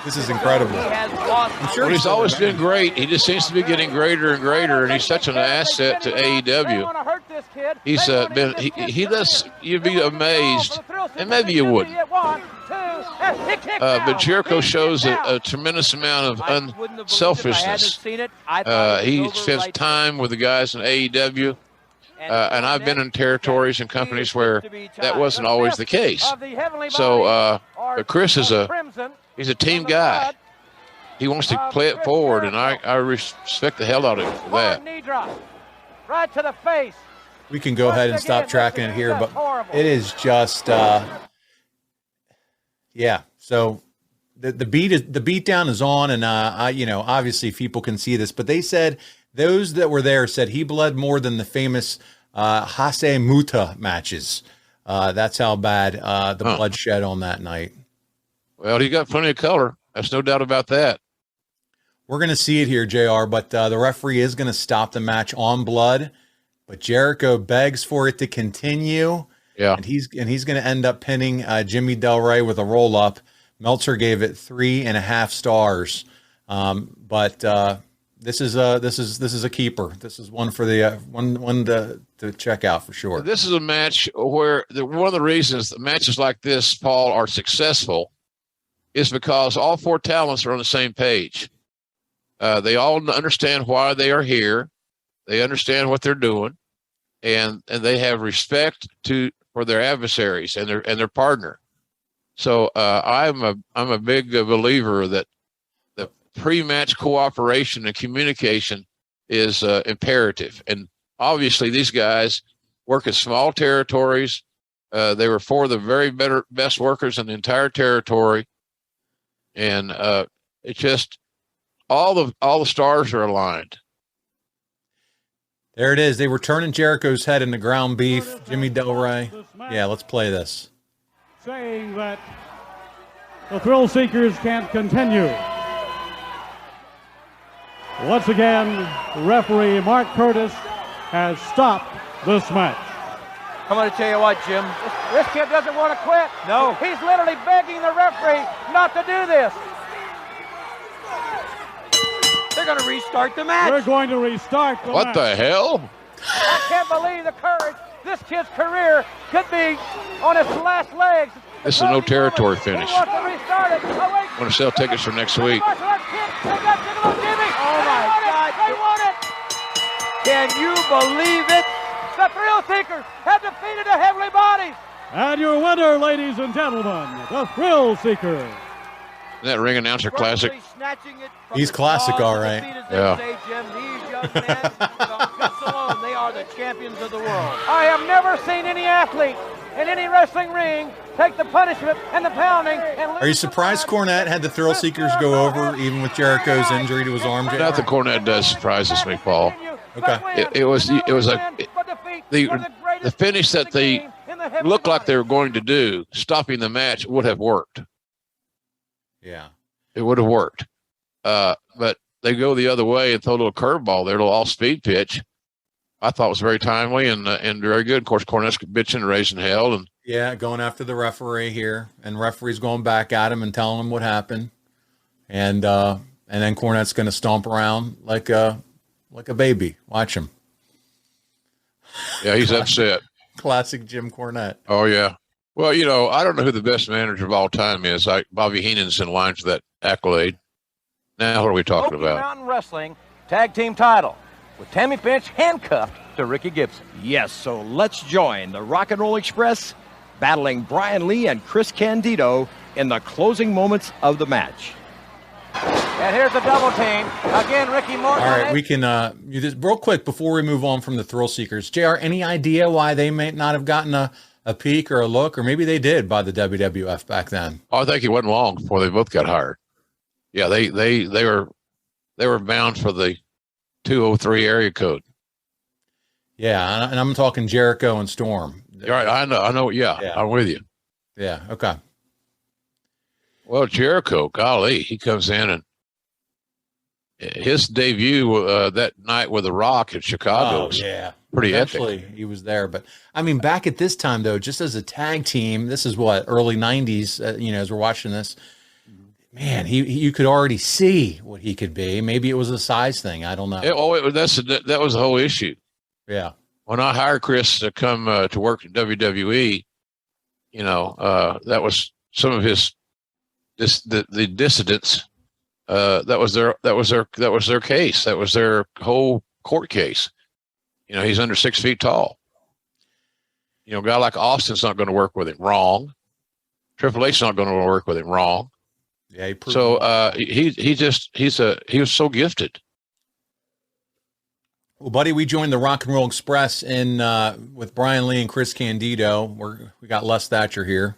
This is incredible. I'm sure he's always been great. He just seems to be getting greater and greater, and he's such an asset to AEW. He's you'd be amazed, and maybe you wouldn't. But Jericho shows a tremendous amount of unselfishness. He spends time with the guys in AEW. And I've been in territories and companies where that wasn't always the case. So, but Chris is he's a team guy. He wants to play it forward, and I respect the hell out of him for that. Right to the face. We can go ahead and stop tracking it here, but it is just, yeah. So the beat down is on, and obviously people can see this, but they said. Those that were there said he bled more than the famous Hase Muta matches. That's how bad the blood shed on that night. Well, he got plenty of color. There's no doubt about that. We're going to see it here, JR, but the referee is going to stop the match on blood. But Jericho begs for it to continue. Yeah. And he's going to end up pinning Jimmy Del Rey with a roll-up. Meltzer gave it 3.5 stars. But this is a keeper. This is one for the one to check out for sure. This is a match where one of the reasons matches like this, Paul, are successful is because all four talents are on the same page. They all understand why they are here. They understand what they're doing, and they have respect for their adversaries and their partner. So I'm a big believer that the pre-match cooperation and communication is imperative. And obviously, these guys work in small territories. They were four of the very best workers in the entire territory, and it's just all the stars are aligned. There it is. They were turning Jericho's head into ground beef. Jimmy Del Rey. Yeah, let's play this. Saying that the Thrillseekers can't continue. Once again, referee Mark Curtis has stopped this match. I'm going to tell you what, Jim. This kid doesn't want to quit. No. He's literally begging the referee not to do this. They're going to restart the match. We're going to restart the match. What the hell? I can't believe the courage. This kid's career could be on its last legs. This is a no territory finish. He wants to restart it. Oh, wait. I'm going to sell tickets for next week. Oh, my God. They won it. Can you believe it? The Thrillseekers have defeated the Heavenly Bodies. And your winner, ladies and gentlemen, the Thrillseekers. Isn't that ring announcer classic? He's classic, all right. Yeah. These young men, from guts alone, they are the champions of the world. I have never seen any athlete in any wrestling ring take the punishment and the pounding. And Are you surprised Cornette had the Thrill-Seekers go over, even with Jericho's injury to his arm? Nothing Cornette does surprises me, Paul. Okay. It was the finish that they looked like they were going to do, stopping the match, would have worked. Yeah. It would have worked. But they go the other way and throw a little curveball there, a little off-speed pitch. I thought it was very timely and very good. Of course, Cornette's bitching and raising hell. And yeah, going after the referee here, and referee's going back at him and telling him what happened. And then Cornette's going to stomp around like a baby. Watch him. Yeah, he's upset. Classic Jim Cornette. Oh, yeah. Well, I don't know who the best manager of all time is. Bobby Heenan's in line for that accolade. Now, what are we talking Smoky about? Mountain Wrestling Tag Team title with Tammy Finch handcuffed to Ricky Gibson. Yes, so let's join the Rock and Roll Express battling Brian Lee and Chris Candido in the closing moments of the match. And here's the double team. Again, Ricky Morton. All right, we can just real quick before we move on from the Thrillseekers. JR, any idea why they may not have gotten a peek or a look, or maybe they did by the WWF back then? Oh, I think it wasn't long before they both got hired. Yeah, they were bound for the 203 area code. Yeah, and I'm talking Jericho and Storm. All right, I know. Yeah, I'm with you. Yeah, okay. Well, Jericho, golly, he comes in and his debut that night with The Rock in Chicago was pretty Eventually, epic. he was there. But, I mean, back at this time, though, just as a tag team, this is what, early 90s, as we're watching this, man, you could already see what he could be. Maybe it was a size thing. I don't know. That was the whole issue. Yeah. When I hired Chris to come to work at WWE, that was some of his the dissidents. That was their case. That was their whole court case. He's under 6 feet tall. A guy like Austin's not going to work with him. Wrong. Triple H's not going to work with him. Wrong. Yeah. He was so gifted. Well, buddy, we joined the Rock and Roll Express with Brian Lee and Chris Candido. We got Les Thatcher here.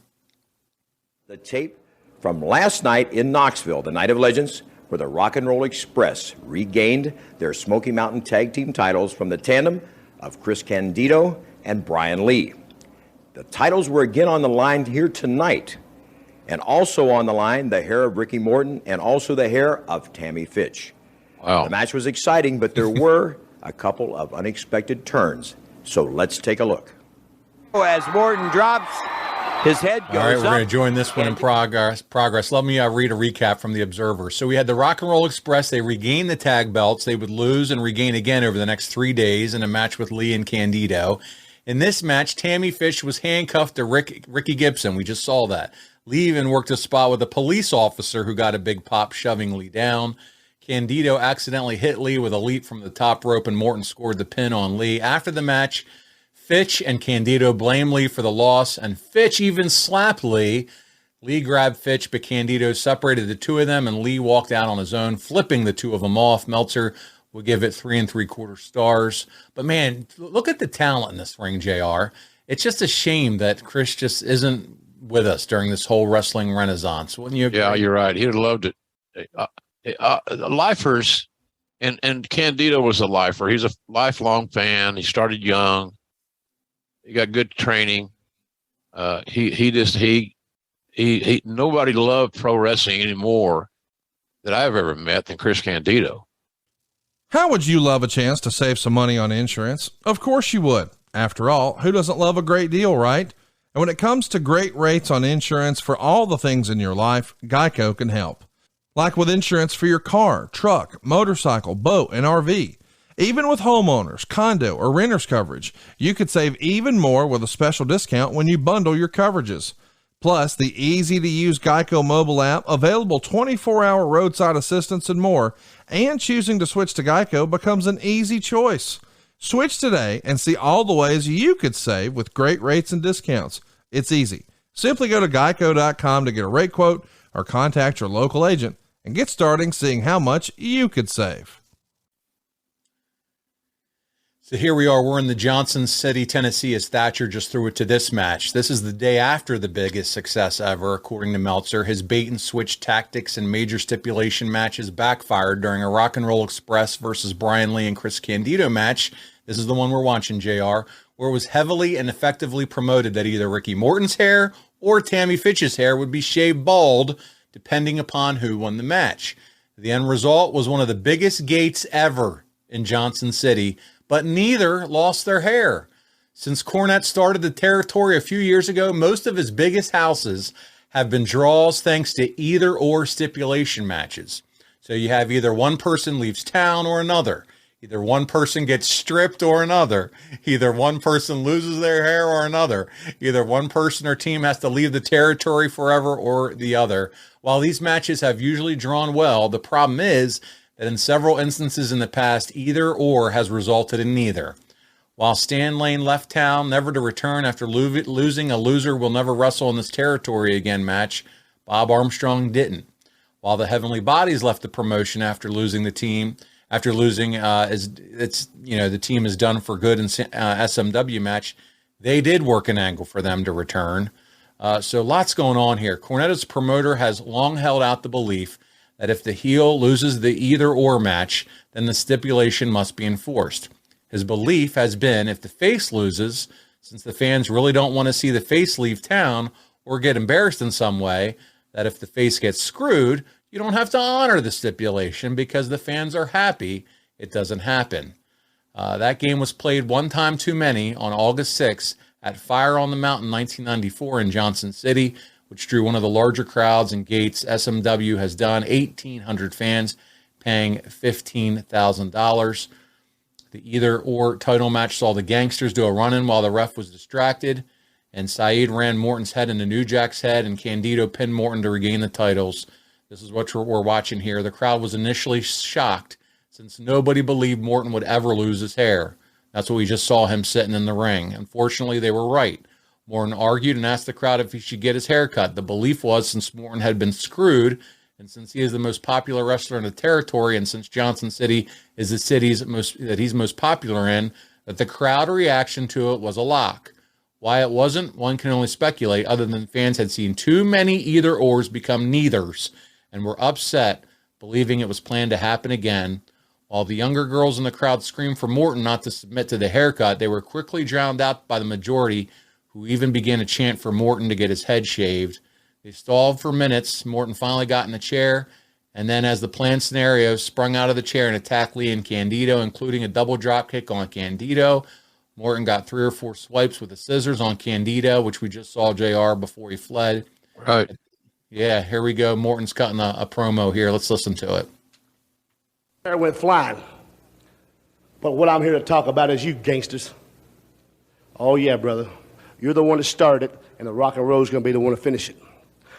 The tape from last night in Knoxville, the Night of Legends, where the Rock and Roll Express regained their Smoky Mountain Tag Team titles from the tandem of Chris Candido and Brian Lee. The titles were again on the line here tonight, and also on the line, the hair of Ricky Morton and also the hair of Tammy Fitch. Wow. The match was exciting, but there were a couple of unexpected turns. So let's take a look. As Morton drops, his head goes up. All right, we're going to join this one in progress. Let me read a recap from the Observer. So we had the Rock and Roll Express. They regained the tag belts. They would lose and regain again over the next 3 days in a match with Lee and Candido. In this match, Tammy Fitch was handcuffed to Ricky Gibson. We just saw that. Lee even worked a spot with a police officer who got a big pop, shoving Lee down. Candido accidentally hit Lee with a leap from the top rope, and Morton scored the pin on Lee. After the match, Fitch and Candido blamed Lee for the loss, and Fitch even slapped Lee. Lee grabbed Fitch, but Candido separated the two of them, and Lee walked out on his own, flipping the two of them off. Meltzer will give it 3 3/4 stars. But man, look at the talent in this ring, JR. It's just a shame that Chris just isn't with us during this whole wrestling renaissance. Wouldn't you agree? Yeah, you're right. He'd have loved it. Lifers, and Candido was a lifer. He's a lifelong fan. He started young. He got good training. He nobody loved pro wrestling anymore that I've ever met than Chris Candido. How would you love a chance to save some money on insurance? Of course you would. After all, who doesn't love a great deal, right? And when it comes to great rates on insurance for all the things in your life, Geico can help. Like with insurance for your car, truck, motorcycle, boat, and RV. Even with homeowners, condo, or renters coverage, you could save even more with a special discount when you bundle your coverages. Plus, the easy-to-use Geico mobile app, available 24-hour roadside assistance and more, and choosing to switch to Geico becomes an easy choice. Switch today and see all the ways you could save with great rates and discounts. It's easy. Simply go to geico.com to get a rate quote or contact your local agent and get started seeing how much you could save. So here we are. We're in the Johnson City, Tennessee, as Thatcher just threw it to this match. This is the day after the biggest success ever, according to Meltzer. His bait and switch tactics and major stipulation matches backfired during a Rock and Roll Express versus Brian Lee and Chris Candido match. This is the one we're watching, JR, where it was heavily and effectively promoted that either Ricky Morton's hair or Tammy Fitch's hair would be shaved bald, depending upon who won the match. The end result was one of the biggest gates ever in Johnson City, but neither lost their hair. Since Cornette started the territory a few years ago, most of his biggest houses have been draws thanks to either or stipulation matches. So you have either one person leaves town or another. Either one person gets stripped or another. Either one person loses their hair or another. Either one person or team has to leave the territory forever or the other. While these matches have usually drawn well, the problem is that in several instances in the past, either or has resulted in neither. While Stan Lane left town, never to return after losing a loser will never wrestle in this territory again match, Bob Armstrong didn't. While the Heavenly Bodies left the promotion after losing the team, the team is done for good in SMW match, they did work an angle for them to return. So lots going on here. Cornette's promoter has long held out the belief that if the heel loses the either or match, then the stipulation must be enforced. His belief has been if the face loses, since the fans really don't want to see the face leave town or get embarrassed in some way, that if the face gets screwed, you don't have to honor the stipulation because the fans are happy it doesn't happen. That game was played one time too many on August 6th at Fire on the Mountain 1994 in Johnson City, which drew one of the larger crowds and gates SMW has done, 1,800 fans paying $15,000. The either or title match saw the Gangstas do a run-in while the ref was distracted, and Saeed ran Morton's head into New Jack's head, and Candido pinned Morton to regain the titles. This is what we're watching here. The crowd was initially shocked since nobody believed Morton would ever lose his hair. That's what we just saw him sitting in the ring. Unfortunately, they were right. Morton argued and asked the crowd if he should get his hair cut. The belief was since Morton had been screwed, and since he is the most popular wrestler in the territory, and since Johnson City is the city's he's most popular in, that the crowd reaction to it was a lock. Why it wasn't, one can only speculate, other than fans had seen too many either-ors become neithers, and were upset, believing it was planned to happen again. While the younger girls in the crowd screamed for Morton not to submit to the haircut, they were quickly drowned out by the majority, who even began to chant for Morton to get his head shaved. They stalled for minutes. Morton finally got in the chair, and then as the planned scenario, sprung out of the chair and attacked Lee and Candido, including a double drop kick on Candido. Morton got 3 or 4 swipes with the scissors on Candido, which we just saw JR before he fled. Right. Yeah, here we go. Morton's cutting a promo here. Let's listen to it. Hair went flying. But what I'm here to talk about is you gangsters. Oh, yeah, brother. You're the one that started it, and the Rock and Roll's going to be the one to finish it.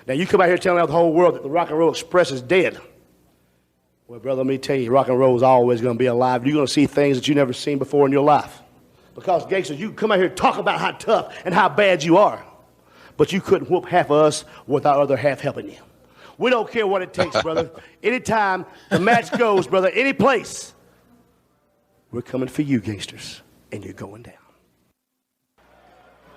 Now, you come out here telling the whole world that the Rock and Roll Express is dead. Well, brother, let me tell you, rock and roll is always going to be alive. You're going to see things that you never seen before in your life. Because, gangsters, you come out here and talk about how tough and how bad you are, but you couldn't whoop half of us without other half helping you. We don't care what it takes, brother. Anytime the match goes, brother, any place, we're coming for you, gangsters, and you're going down.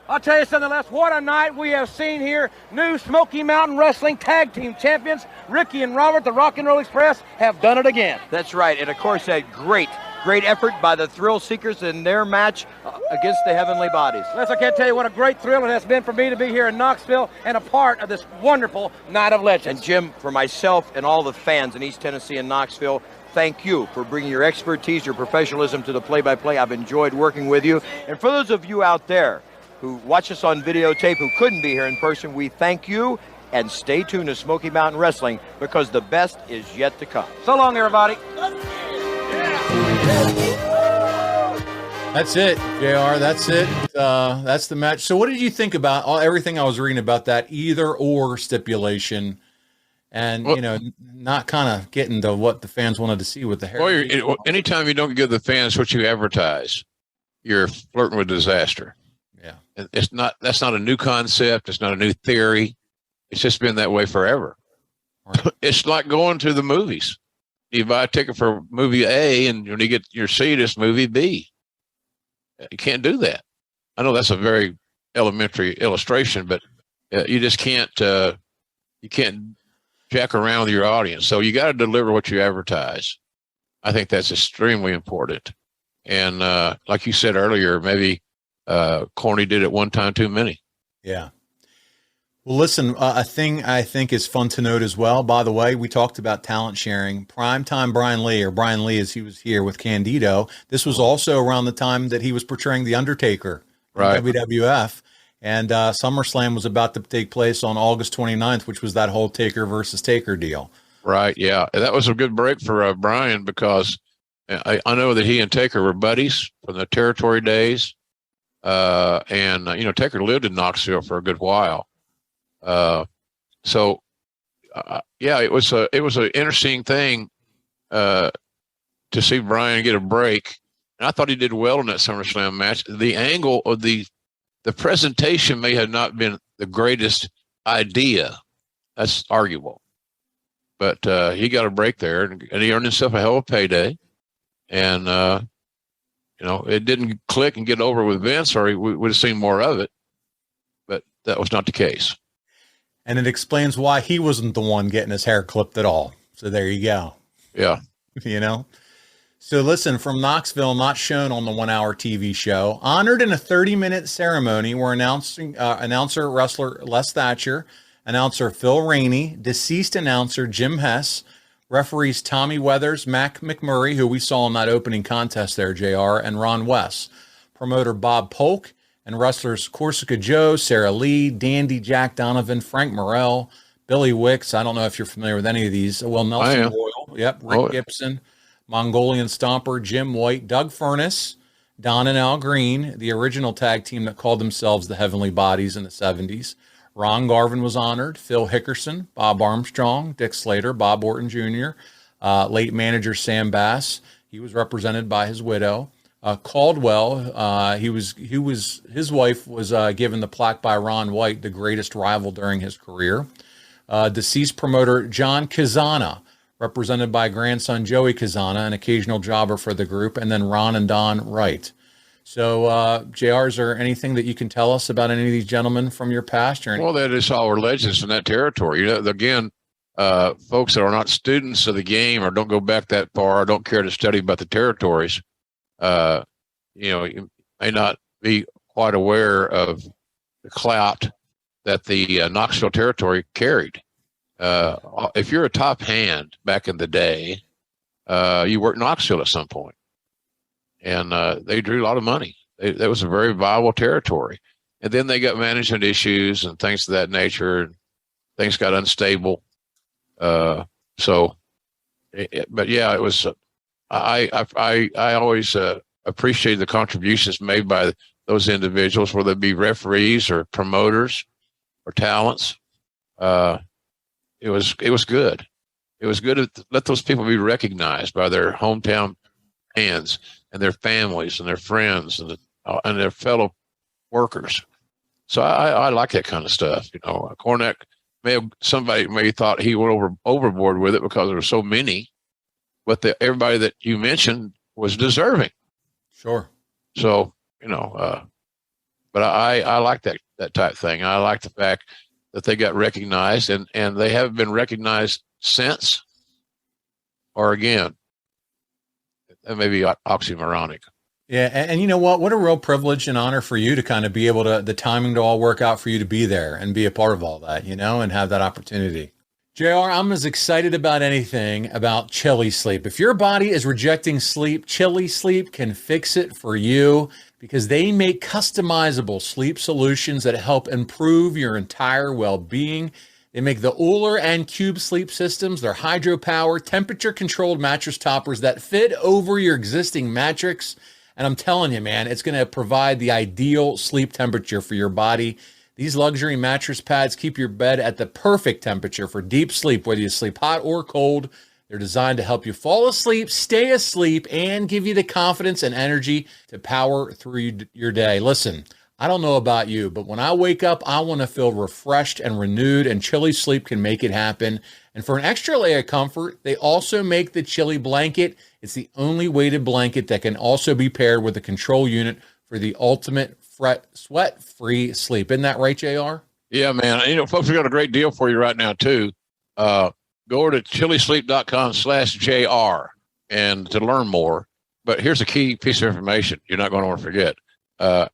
I'll tell you something, Les. What a night we have seen here. New Smoky Mountain Wrestling Tag Team Champions, Ricky and Robert, the Rock and Roll Express, have done it again. That's right, and of course that great effort by the Thrillseekers in their match against the Heavenly Bodies. Les, I can't tell you what a great thrill it has been for me to be here in Knoxville and a part of this wonderful Night of Legends. And Jim, for myself and all the fans in East Tennessee and Knoxville, thank you for bringing your expertise, your professionalism to the play-by-play. I've enjoyed working with you. And for those of you out there who watch us on videotape who couldn't be here in person, we thank you, and stay tuned to Smoky Mountain Wrestling because the best is yet to come. So long, everybody. That's it, JR. That's it. That's the match. So what did you think about everything I was reading about that either or stipulation and, not kind of getting to what the fans wanted to see with the hair? Well, anytime you don't give the fans what you advertise, you're flirting with disaster. Yeah. That's not a new concept. It's not a new theory. It's just been that way forever. Right. It's like going to the movies. You buy a ticket for movie A, and when you get your seat, it's movie B. You can't do that. I know that's a very elementary illustration, but you just can't. You can't jack around with your audience. So you got to deliver what you advertise. I think that's extremely important. And like you said earlier, maybe Corny did it one time too many. Yeah. Well, listen, a thing I think is fun to note as well. By the way, we talked about talent sharing. Primetime Brian Lee, as he was here with Candido. This was also around the time that he was portraying The Undertaker in WWF. And SummerSlam was about to take place on August 29th, which was that whole Taker versus Taker deal. Right, yeah. That was a good break for Brian because I know that he and Taker were buddies from the territory days. And Taker lived in Knoxville for a good while. Yeah, it was an interesting thing to see Brian get a break, and I thought he did well in that SummerSlam match. The angle of the presentation may have not been the greatest idea. That's arguable, but he got a break there, and he earned himself a hell of a payday. And it didn't click and get over with Vince, or we would have seen more of it. But that was not the case. And it explains why he wasn't the one getting his hair clipped at all. So there you go. Yeah. So listen, from Knoxville, not shown on the 1 hour TV show, honored in a 30-minute ceremony were announcer wrestler Les Thatcher, announcer Phil Rainey, deceased announcer Jim Hess, referees Tommy Weathers, Mac McMurray, who we saw in that opening contest there, JR, and Ron West, promoter Bob Polk, and wrestlers Corsica Joe, Sarah Lee, Dandy Jack Donovan, Frank Morrell, Billy Wicks. I don't know if you're familiar with any of these. Well, Nelson Royal. Yep. Rick Gibson, Mongolian Stomper, Jim White, Doug Furness, Don and Al Green, the original tag team that called themselves the Heavenly Bodies in the 70s. Ron Garvin was honored, Phil Hickerson, Bob Armstrong, Dick Slater, Bob Orton Jr., late manager Sam Bass. He was represented by his widow. Caldwell, his wife was given the plaque by Ron White, the greatest rival during his career. Deceased promoter John Kazana, represented by grandson Joey Kazana, an occasional jobber for the group, and then Ron and Don Wright. So, JR, is there anything that you can tell us about any of these gentlemen from your past? Well, that is all legends from that territory. Again, folks that are not students of the game or don't go back that far or don't care to study about the territories, you may not be quite aware of the clout that the Knoxville territory carried. If you're a top hand back in the day, you worked Knoxville at some point, and they drew a lot of money. That was a very viable territory. And then they got management issues and things of that nature, and things got unstable. But yeah, it was. I always appreciate the contributions made by those individuals, whether it be referees or promoters or talents. It was good. It was good to let those people be recognized by their hometown fans and their families and their friends and their fellow workers. So I like that kind of stuff. You know, Cornette somebody may thought he went overboard with it because there were so many, but everybody that you mentioned was deserving. Sure. So, you know, but I like that type thing. I like the fact that they got recognized and they haven't been recognized since or again. That may be oxymoronic. Yeah. And you know what a real privilege and honor for you to kind of be able to, the timing to all work out for you to be there and be a part of all that, you know, and have that opportunity. JR, I'm as excited about anything about Chili Sleep. If your body is rejecting sleep, Chili Sleep can fix it for you because they make customizable sleep solutions that help improve your entire well-being. They make the Uller and Cube sleep systems. They're hydropower, temperature-controlled mattress toppers that fit over your existing mattress. And I'm telling you, man, it's going to provide the ideal sleep temperature for your body. These luxury mattress pads keep your bed at the perfect temperature for deep sleep, whether you sleep hot or cold. They're designed to help you fall asleep, stay asleep, and give you the confidence and energy to power through your day. Listen, I don't know about you, but when I wake up, I want to feel refreshed and renewed, and Chili Sleep can make it happen. And for an extra layer of comfort, they also make the Chili blanket. It's the only weighted blanket that can also be paired with a control unit for the ultimate sweat-free sleep. Isn't that right, JR? Yeah, man. You know, folks, we got a great deal for you right now, too. Go over to chilisleep.com/JR and to learn more. But here's a key piece of information you're not going to want to forget.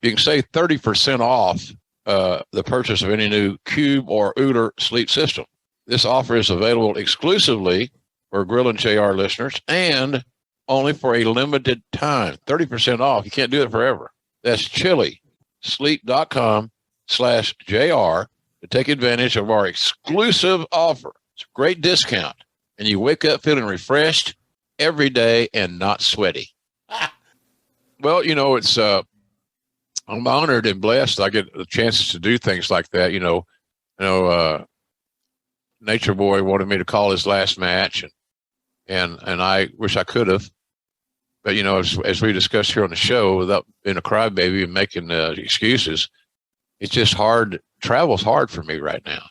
You can save 30% off the purchase of any new Cube or Uller sleep system. This offer is available exclusively for Grillin' JR listeners and only for a limited time. 30% off. You can't do it forever. That's chilisleep.com/JR to take advantage of our exclusive offer. It's a great discount. And you wake up feeling refreshed every day and not sweaty. Well, you know, it's I'm honored and blessed. I get the chances to do things like that. Nature Boy wanted me to call his last match, and I wish I could have. But, you know, as we discussed here on the show, without being a crybaby and making excuses, it's just hard. Travel's hard for me right now.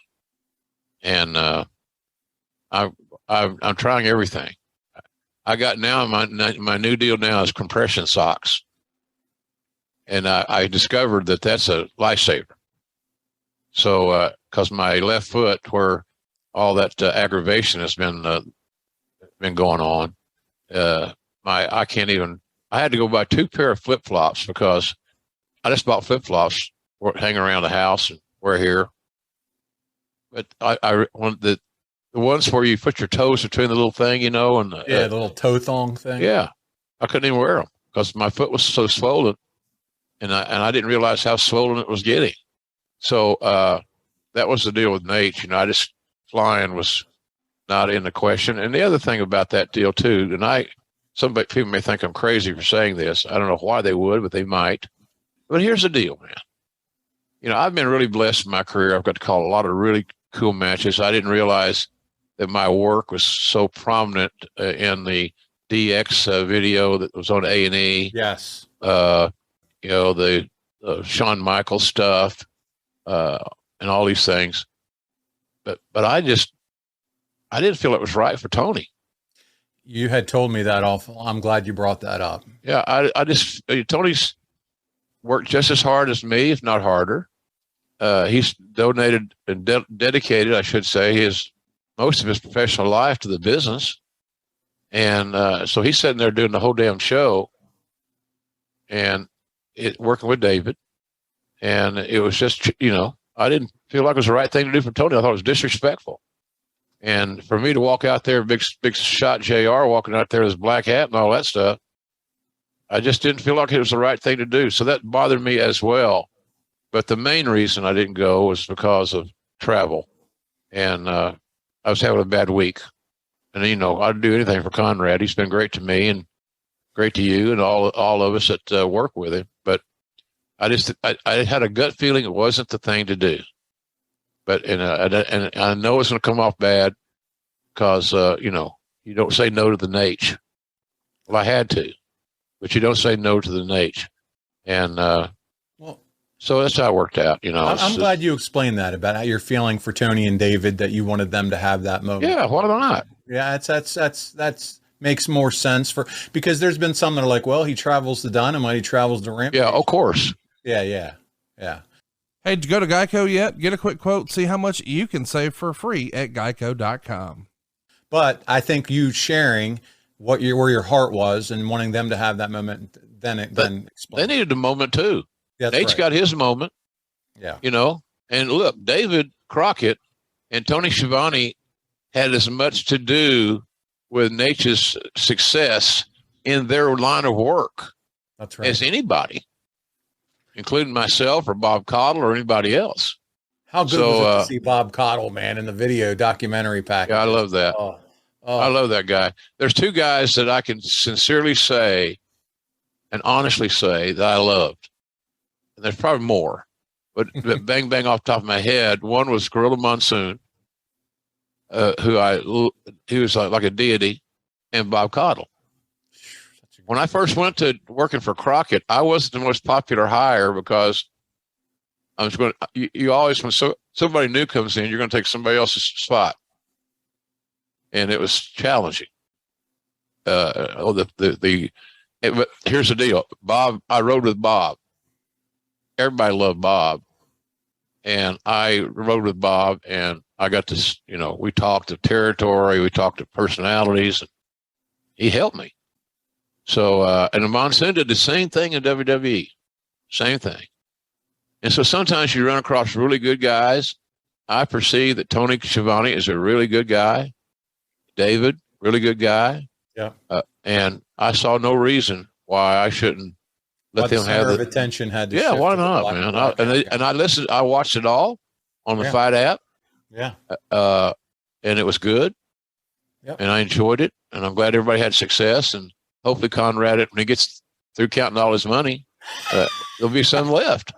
And I'm trying everything. I got now my new deal now is compression socks. And I discovered that that's a lifesaver. So, because my left foot, where all that aggravation has been going on, I can't even. I had to go buy 2 pair of flip flops because I just bought flip flops hang around the house and wear here. But I want the ones where you put your toes between the little thing, you know, and the little toe thong thing. Yeah, I couldn't even wear them because my foot was so swollen. And I didn't realize how swollen it was getting. So that was the deal with Nate. You know, flying was not in the question. And the other thing about that deal, too, and some people may think I'm crazy for saying this. I don't know why they would, but they might. But here's the deal, man. You know, I've been really blessed in my career. I've got to call a lot of really cool matches. I didn't realize that my work was so prominent in the DX video that was on A&E. Yes. You know, the Shawn Michaels stuff and all these things. But I didn't feel it was right for Tony. You had told me that awful. I'm glad you brought that up. Yeah, Tony's worked just as hard as me, if not harder. He's donated and dedicated, I should say, most of his professional life to the business. And so he's sitting there doing the whole damn show and working with David. And it was just, you know, I didn't feel like it was the right thing to do for Tony. I thought it was disrespectful. And for me to walk out there, big shot JR walking out there with his black hat and all that stuff, I just didn't feel like it was the right thing to do. So that bothered me as well. But the main reason I didn't go was because of travel. And I was having a bad week. And, you know, I'd do anything for Conrad. He's been great to me and great to you and all of us that work with him. But I had a gut feeling it wasn't the thing to do. But and I know it's going to come off bad, because, you don't say no to the Nate. Well, I had to, but you don't say no to the Nate. And, so that's how it worked out. I'm glad you explained that about how you're feeling for Tony and David, that you wanted them to have that moment. Yeah. Why not? Yeah. That's makes more sense because there's been some that are like, well, he travels to Dynamite, he travels to Rampage. Yeah, of course. Yeah. Hey, did you go to Geico yet? Get a quick quote, see how much you can save for free at geico.com. But I think you sharing where your heart was and wanting them to have that moment, then explain. They needed a moment too. That's Nate's right. got his moment. Yeah. And look, David Crockett and Tony Schiavone had as much to do with Nate's success in their line of work That's right. as anybody, including myself or Bob Caudle or anybody else. How good was it to see Bob Caudle, man, in the video documentary package? Yeah, I love that. I love that guy. There's two guys that I can sincerely say and honestly say that I loved. And there's probably more, but bang off the top of my head. One was Gorilla Monsoon, he was like a deity, and Bob Caudle. When I first went to working for Crockett, I wasn't the most popular hire because I was going. You always, when somebody new comes in, you're going to take somebody else's spot, and it was challenging. But here's the deal, Bob. I rode with Bob. Everybody loved Bob, and I rode with Bob, and I got this. We talked of territory, we talked of personalities, and he helped me. So, and Monsoon did the same thing in WWE, same thing. And so sometimes you run across really good guys. I perceive that Tony Schiavone is a really good guy. David, really good guy. Yeah. And I saw no reason why I shouldn't let them have the attention. Yeah, why not, man? I listened. I watched it all on the Fight app. Yeah. And it was good. Yep. And I enjoyed it. And I'm glad everybody had success. And hopefully Conrad, when he gets through counting all his money, there'll be some left.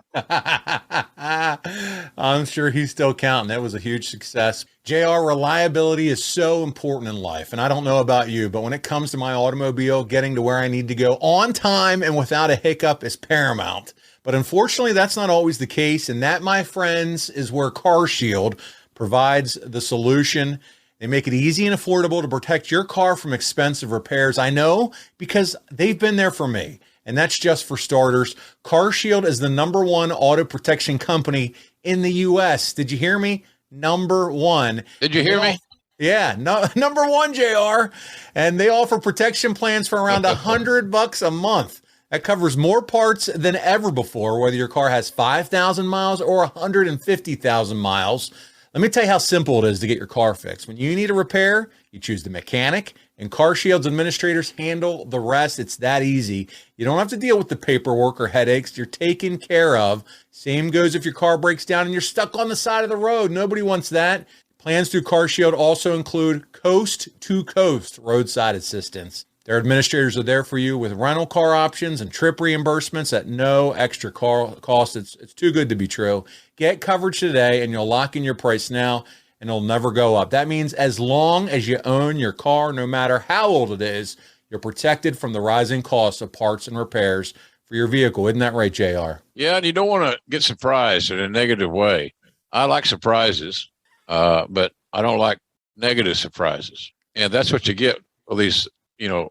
I'm sure he's still counting. That was a huge success. JR, reliability is so important in life. And I don't know about you, but when it comes to my automobile, getting to where I need to go on time and without a hiccup is paramount. But unfortunately, that's not always the case. And that, my friends, is where CarShield provides the solution. They make it easy and affordable to protect your car from expensive repairs. I know because they've been there for me. And that's just for starters. CarShield is the #1 auto protection company in the U.S. Did you hear me? #1. Did you hear me? Yeah, #1, JR. And they offer protection plans for around $100 a month. That covers more parts than ever before, whether your car has 5,000 miles or 150,000 miles. Let me tell you how simple it is to get your car fixed. When you need a repair, you choose the mechanic, and CarShield's administrators handle the rest. It's that easy. You don't have to deal with the paperwork or headaches. You're taken care of. Same goes if your car breaks down and you're stuck on the side of the road. Nobody wants that. Plans through CarShield also include coast-to-coast roadside assistance. Their administrators are there for you with rental car options and trip reimbursements at no extra cost. It's too good to be true. Get coverage today, and you'll lock in your price now, and it'll never go up. That means as long as you own your car, no matter how old it is, you're protected from the rising costs of parts and repairs for your vehicle. Isn't that right, JR? Yeah, and you don't want to get surprised in a negative way. I like surprises, but I don't like negative surprises. And that's what you get with these,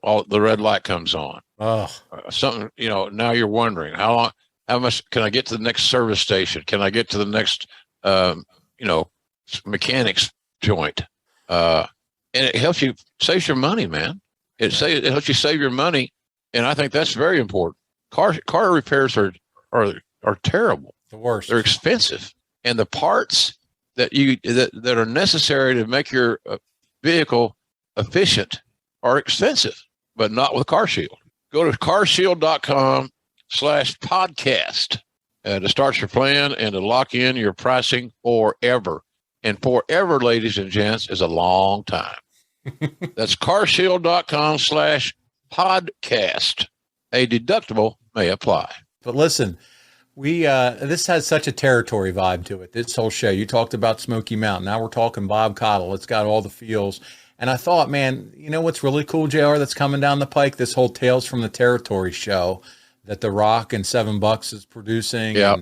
all the red light comes on. Oh, something, now you're wondering how much can I get to the next service station? Can I get to the next, mechanics joint? And it helps you, saves your money, man. It helps you save your money. And I think that's very important. Car repairs are terrible. The worst. They're expensive. And the parts that are necessary to make your vehicle efficient are expensive, but not with CarShield. Go to carshield.com/podcast to start your plan and to lock in your pricing forever. And forever, ladies and gents, is a long time. That's carshield.com/podcast. A deductible may apply. But listen, this has such a territory vibe to it. This whole show, you talked about Smoky Mountain. Now we're talking Bob Caudle. It's got all the feels. And I thought, man, you know what's really cool, JR, that's coming down the pike? This whole Tales from the Territory show that The Rock and $7 is producing. Yeah.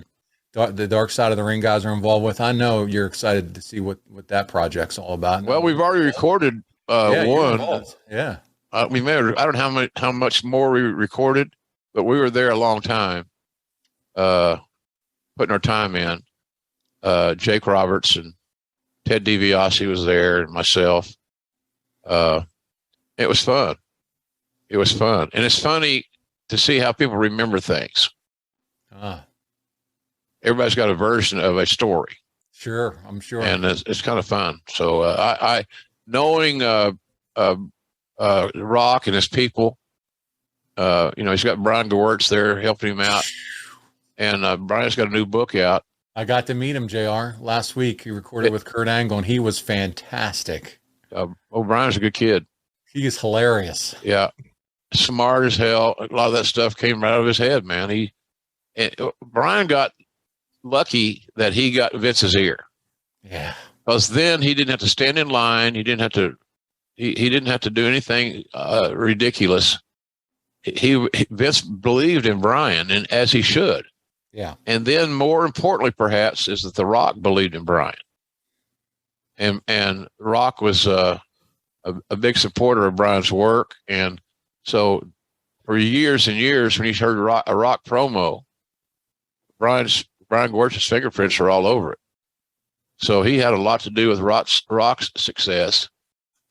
And the Dark Side of the Ring guys are involved with. I know you're excited to see what that project's all about. Well, we've already recorded one. Yeah. We may have, I don't know how much more we recorded, but we were there a long time, putting our time in. Jake Roberts and Ted DiBiase was there, and myself. It was fun. It was fun. And it's funny to see how people remember things. Everybody's got a version of a story. Sure, I'm sure. And it's kind of fun. So I knowing Rock and his people, he's got Brian Gewirtz there helping him out. And Brian's got a new book out. I got to meet him, JR, last week. He recorded with Kurt Angle, and he was fantastic. Brian's a good kid. He is hilarious. Yeah. Smart as hell. A lot of that stuff came right out of his head, man. Brian got lucky that he got Vince's ear. Yeah. Because then he didn't have to stand in line. He didn't have to do anything ridiculous. Vince believed in Brian, and as he should. Yeah. And then more importantly, perhaps, is that The Rock believed in Brian. And Rock was a big supporter of Brian's work. And so for years and years, when he heard a Rock promo, Brian Gewirtz's fingerprints are all over it. So he had a lot to do with Rock's success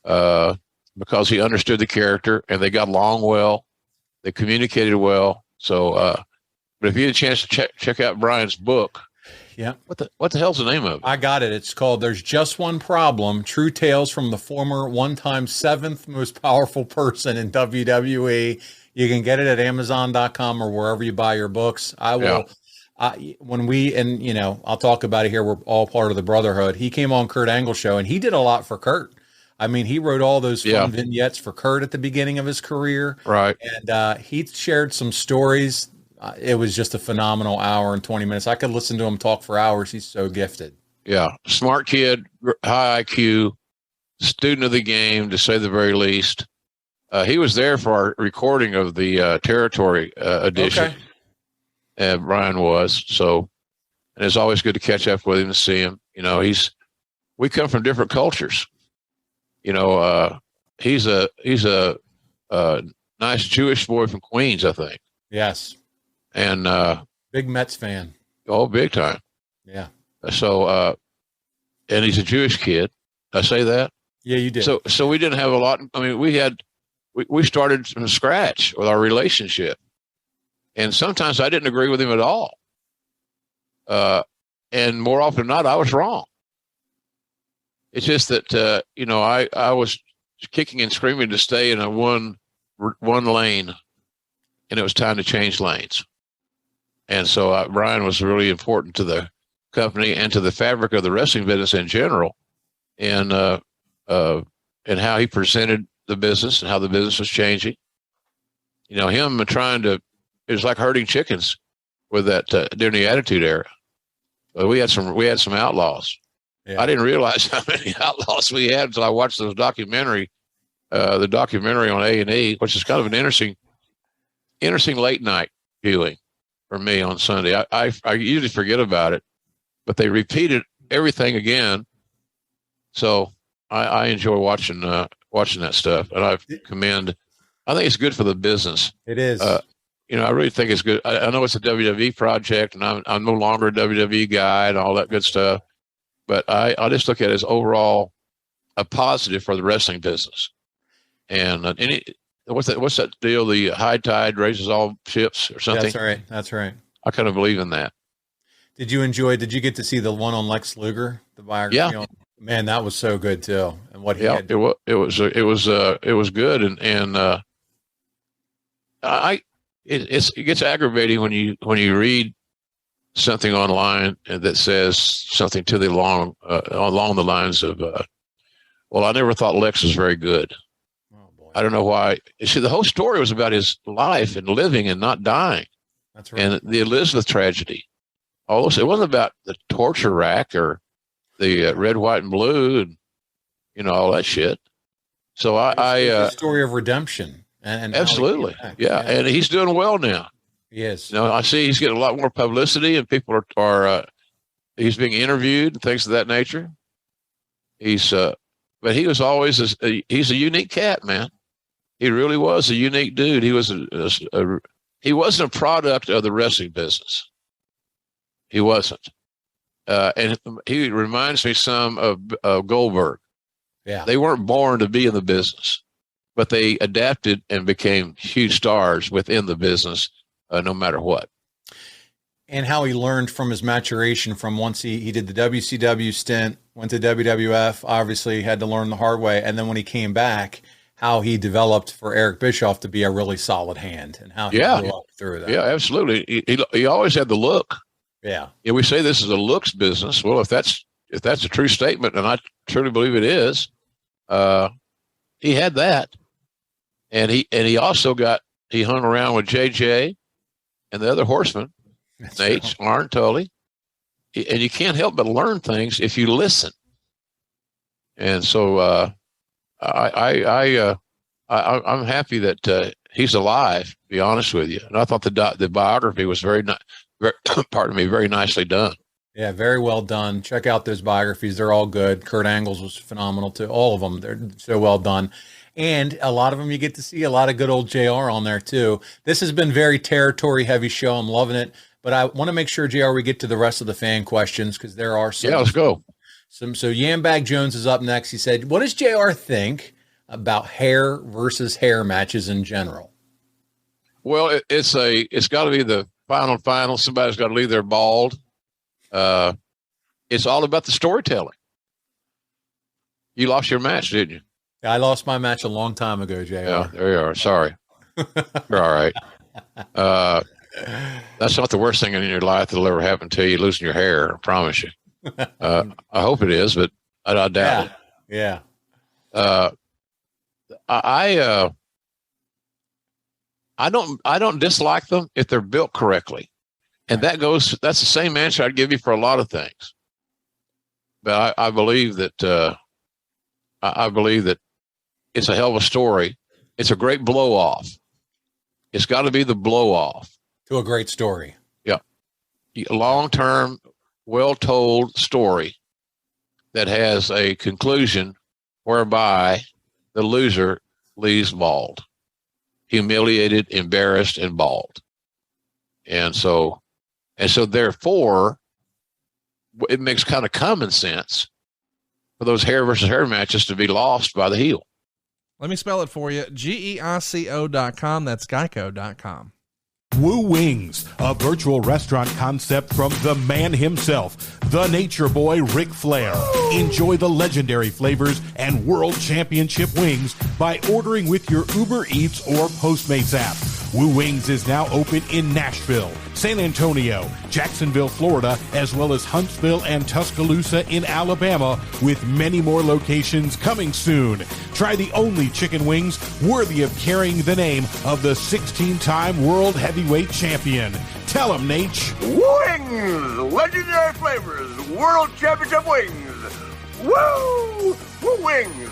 because he understood the character, and they got along well. They communicated well. So, but if you had a chance to check out Brian's book, yeah, what the hell's the name of it? I got it. It's called "There's Just One Problem: True Tales from the Former One-Time Seventh Most Powerful Person in WWE." You can get it at Amazon.com or wherever you buy your books. I will. Yeah. I'll talk about it here. We're all part of the brotherhood. He came on Kurt Angle show, and he did a lot for Kurt. I mean, he wrote all those fun vignettes for Kurt at the beginning of his career. Right. And he shared some stories. It was just a phenomenal hour and 20 minutes. I could listen to him talk for hours. He's so gifted. Yeah. Smart kid, high IQ, student of the game, to say the very least. He was there for our recording of the Territory edition. Okay. Brian was. So, and it's always good to catch up with him and see him. We come from different cultures. He's a nice Jewish boy from Queens, I think. Yes. And big Mets fan. Oh, big time. Yeah. So and he's a Jewish kid. Did I say that? Yeah, you did. So we didn't have a lot. I mean, we started from scratch with our relationship. And sometimes I didn't agree with him at all. And more often than not, I was wrong. It's just that, I was kicking and screaming to stay in a one lane, and it was time to change lanes. And so Brian was really important to the company and to the fabric of the wrestling business in general, and how he presented the business and how the business was changing. Him trying to, it was like herding chickens with that during the Attitude Era. We had some outlaws. Yeah. I didn't realize how many outlaws we had until I watched the documentary on A&E, which is kind of an interesting late night viewing for me on Sunday. I usually forget about it, but they repeated everything again. So I enjoy watching that stuff, and I think it's good for the business. It is. I really think it's good. I know it's a WWE project, and I'm no longer a WWE guy and all that good stuff. But I just look at it as overall a positive for the wrestling business. And what's that deal? The high tide raises all ships or something? That's right. I kind of believe in that. Did you get to see the one on Lex Luger, the biography? Yeah. Man, that was so good too. And what he had. It was good. And it gets aggravating when you read something online that says something to along the lines of, I never thought Lex was very good. Oh, boy. I don't know why. See, the whole story was about his life and living and not dying. That's right. And the Elizabeth tragedy. Also, it wasn't about the torture rack or the red, white, and blue and all that shit. So a story of redemption. And absolutely. Yeah. And he's doing well now. Yes. You know, I see he's getting a lot more publicity, and people are he's being interviewed and things of that nature. But he was always he's a unique cat, man. He really was a unique dude. He was he wasn't a product of the wrestling business. He wasn't. And he reminds me some of Goldberg. Yeah. They weren't born to be in the business, but they adapted and became huge stars within the business, no matter what. And how he learned from his maturation from once he did the WCW stint, went to WWF, obviously had to learn the hard way. And then when he came back, how he developed for Eric Bischoff to be a really solid hand, and how he grew up through that. Yeah, absolutely. He always had the look. Yeah. Yeah. We say this is a looks business. Well, if that's a true statement, and I truly believe it is, he had that. And he also he hung around with JJ and the other horsemen. Nate, Arn, Tully, and you can't help but learn things if you listen. And so I'm happy that he's alive. To be honest with you, and I thought the biography was very nicely done. Yeah, very well done. Check out those biographies; they're all good. Kurt Angle's was phenomenal too. All of them, they're so well done. And a lot of them, you get to see a lot of good old JR on there too. This has been very territory heavy show. I'm loving it. But I want to make sure, JR, we get to the rest of the fan questions, because there are some. Yeah, let's go. So Yambag Jones is up next. He said, what does JR think about hair versus hair matches in general? Well, it's got to be the final. Somebody's got to leave there bald. It's all about the storytelling. You lost your match, didn't you? I lost my match a long time ago, JR. Yeah, there you are. Sorry. You're all right. That's not the worst thing in your life that'll ever happen to you, losing your hair. I promise you. I hope it is, but I doubt it. Yeah. I don't dislike them if they're built correctly, and that's the same answer I'd give you for a lot of things. But I believe that it's a hell of a story. It's a great blow off. It's got to be the blow off to a great story. Yeah. A long-term, well-told story that has a conclusion whereby the loser leaves bald, humiliated, embarrassed, and bald. And so therefore, it makes kind of common sense for those hair versus hair matches to be lost by the heel. Let me spell it for you. GEICO.com. That's Geico.com. Woo Wings, a virtual restaurant concept from the man himself, the Nature Boy Ric Flair. Enjoy the legendary flavors and world championship wings by ordering with your Uber Eats or Postmates app. Woo Wings is now open in Nashville, San Antonio, Jacksonville, Florida, as well as Huntsville and Tuscaloosa in Alabama, with many more locations coming soon. Try the only chicken wings worthy of carrying the name of the 16-time world heavyweight champion. Tell him, Nate. Wings! Legendary flavors, world championship wings. Woo! Woo wings!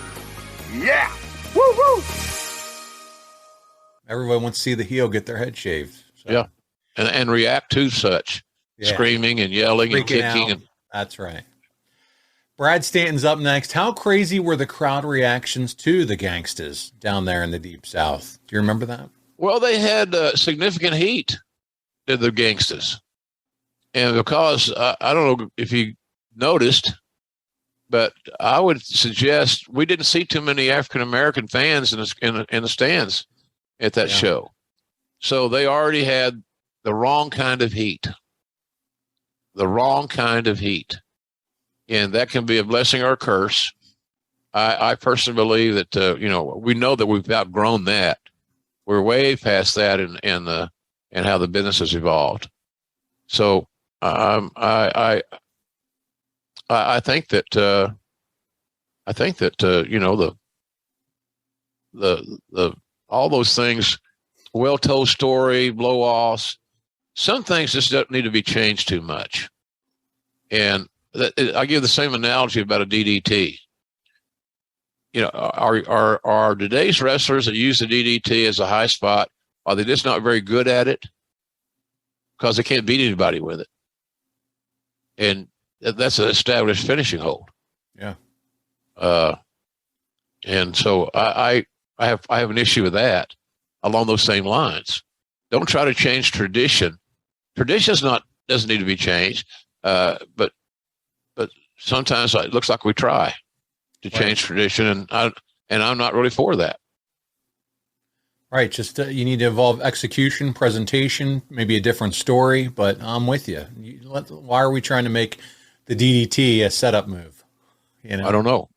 Yeah! Woo woo! Everybody wants to see the heel get their head shaved. So. Yeah. And react to such screaming and yelling and kicking. And that's right. Brad Stanton's up next. How crazy were the crowd reactions to the Gangstas down there in the Deep South? Do you remember that? Well, they had significant heat to the Gangstas. And because, I don't know if you noticed, but I would suggest we didn't see too many African-American fans in the stands at that show. So they already had the wrong kind of heat. And that can be a blessing or a curse. I personally believe that, we know that we've outgrown that. We're way past that and how the business has evolved. So I think that the all those things, well-told story, blow-offs, some things just don't need to be changed too much. And I give the same analogy about a DDT. are today's wrestlers that use the DDT as a high spot, are they just not very good at it? Because they can't beat anybody with it. And that's an established finishing hold. Yeah. And so I have an issue with that along those same lines. Don't try to change tradition. Tradition's doesn't need to be changed. But sometimes it looks like we try to change tradition, and I'm not really for that. Right. Just you need to evolve execution, presentation, maybe a different story, but I'm with you. Why are we trying to make the DDT a setup move? I don't know.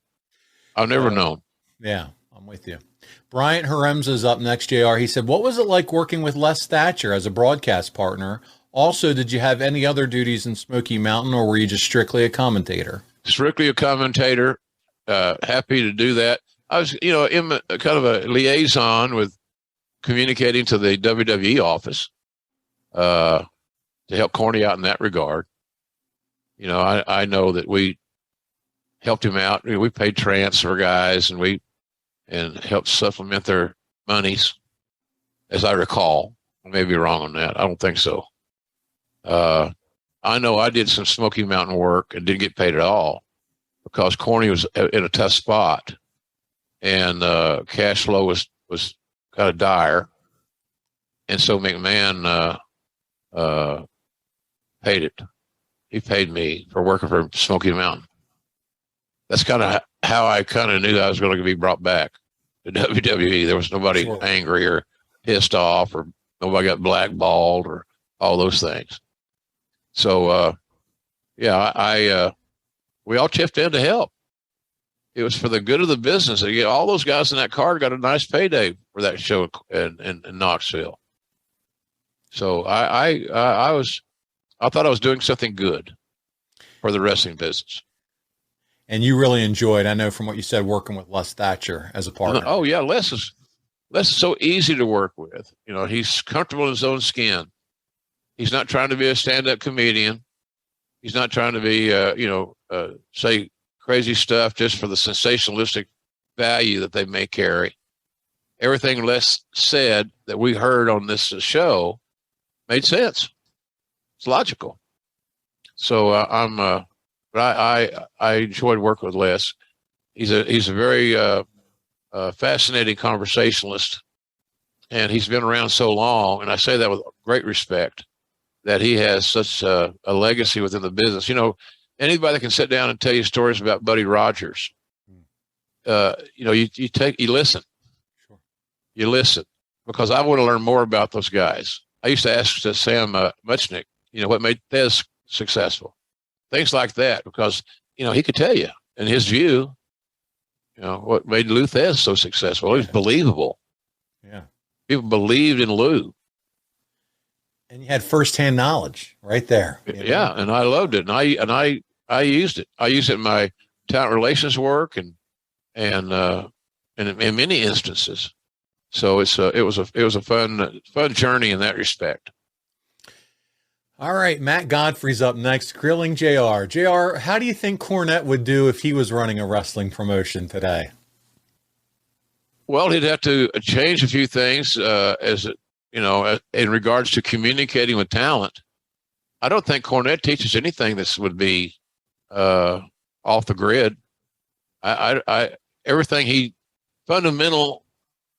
I've never known. Yeah, I'm with you. Bryant Haremza is up next, JR. He said, what was it like working with Les Thatcher as a broadcast partner? Also, did you have any other duties in Smoky Mountain, or were you just strictly a commentator? Strictly a commentator. Happy to do that. I was, in kind of a liaison with communicating to the WWE office to help Corny out in that regard. I know that we helped him out. We paid transfer guys and helped supplement their monies, as I recall. I may be wrong on that. I don't think so. I know I did some Smoky Mountain work and didn't get paid at all because Corny was in a tough spot, and cash flow was kind of dire, and so McMahon paid it. He paid me for working for Smoky Mountain. That's kind of how I kind of knew I was going to be brought back to WWE. There was nobody angry or pissed off, or nobody got blackballed or all those things. So, we all chipped in to help. It was for the good of the business. All those guys in that card got a nice payday for that show in Knoxville. So I thought I was doing something good for the wrestling business. And you really enjoyed, I know from what you said, working with Les Thatcher as a partner. Oh yeah, Les is so easy to work with. He's comfortable in his own skin. He's not trying to be a stand-up comedian. He's not trying to be, say crazy stuff just for the sensationalistic value that they may carry. Everything Les said that we heard on this show made sense. It's logical. So I enjoyed working with Les. He's a very fascinating conversationalist, and he's been around so long. And I say that with great respect, that he has such a legacy within the business. Anybody that can sit down and tell you stories about Buddy Rogers, you listen. Sure. You listen, because I want to learn more about those guys. I used to ask Sam Muchnick, what made Thez successful, things like that, because he could tell you, in his view, what made Lou Thez so successful. It was believable. Yeah, people believed in Lou. And you had firsthand knowledge right there. Yeah, and I loved it, and I used it. I used it in my talent relations work, and in many instances. So it was a fun journey in that respect. All right, Matt Godfrey's up next, grilling JR. JR, how do you think Cornette would do if he was running a wrestling promotion today? Well, he'd have to change a few things in regards to communicating with talent. I don't think Cornette teaches anything that would be off the grid. Everything fundamental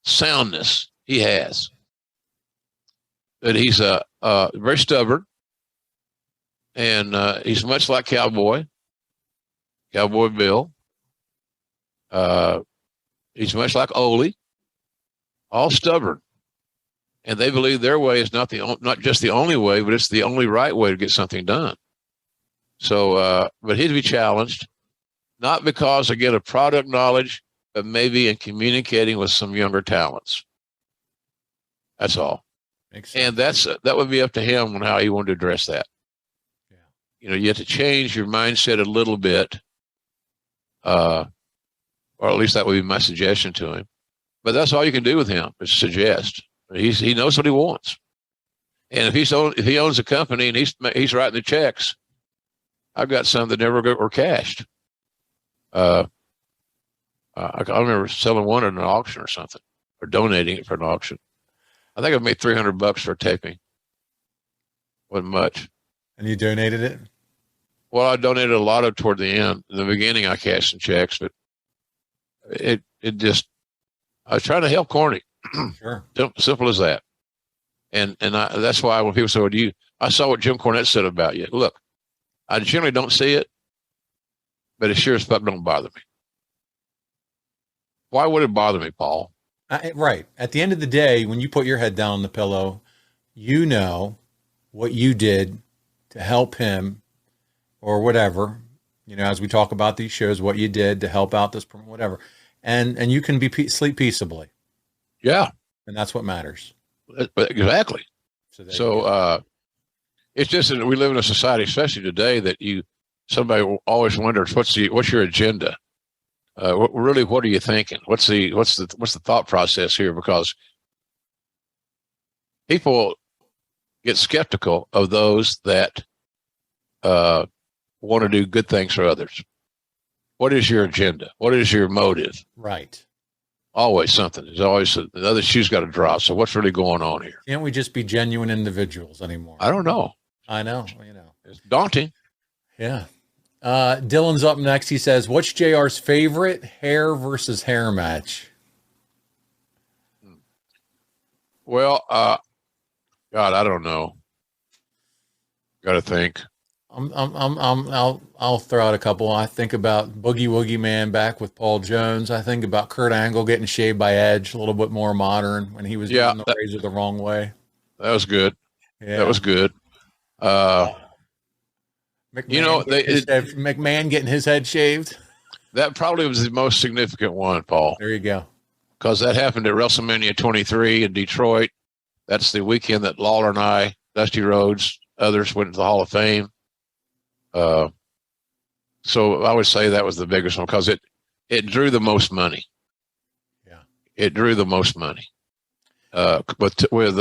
soundness he has. That he's very stubborn, and he's much like Cowboy Bill. He's much like Ole, all stubborn. And they believe their way is not just the only way, but it's the only right way to get something done. So, but he'd be challenged, not because, again, of product knowledge, but maybe in communicating with some younger talents. That's all. And that would be up to him on how he wanted to address that. Yeah. You have to change your mindset a little bit, or at least that would be my suggestion to him. But that's all you can do with him, is suggest. He knows what he wants, and if he owns a company and he's writing the checks, I've got some that never were cashed. I I remember selling one at an auction or something, or donating it for an auction. I think I made $300 for taping. Wasn't much. And you donated it? Well, I donated a lot of toward the end. In the beginning, I cashed some checks, but it just, I was trying to help Corny. Sure. Simple as that. And that's why when people say, well, I saw what Jim Cornette said about you. Look, I generally don't see it, but it sure as fuck don't bother me. Why would it bother me, Paul? Right. At the end of the day, when you put your head down on the pillow, you know what you did to help him or whatever, as we talk about these shows, what you did to help out this, whatever. And you can sleep peaceably. Yeah. And that's what matters. Exactly. So it's just that we live in a society, especially today, that somebody always wonders, what's your agenda? Really, what are you thinking? What's the thought process here? Because people get skeptical of those that want to do good things for others. What is your agenda? What is your motive? Right. Always something. There's always another shoe's got to drop. So what's really going on here? Can't we just be genuine individuals anymore? I don't know. I know. It's daunting. Yeah. Dylan's up next. He says, what's JR's favorite hair versus hair match? Well, God, I don't know. Got to think. I'll throw out a couple. I think about Boogie Woogie Man back with Paul Jones. I think about Kurt Angle getting shaved by Edge, a little bit more modern when he was using the razor the wrong way. That was good. Yeah. That was good. McMahon getting his head shaved. That probably was the most significant one, Paul. There you go. Because that happened at WrestleMania 23 in Detroit. That's the weekend that Lawler and I, Dusty Rhodes, others went to the Hall of Fame. So I would say that was the biggest one because it drew the most money. Yeah. It drew the most money. But with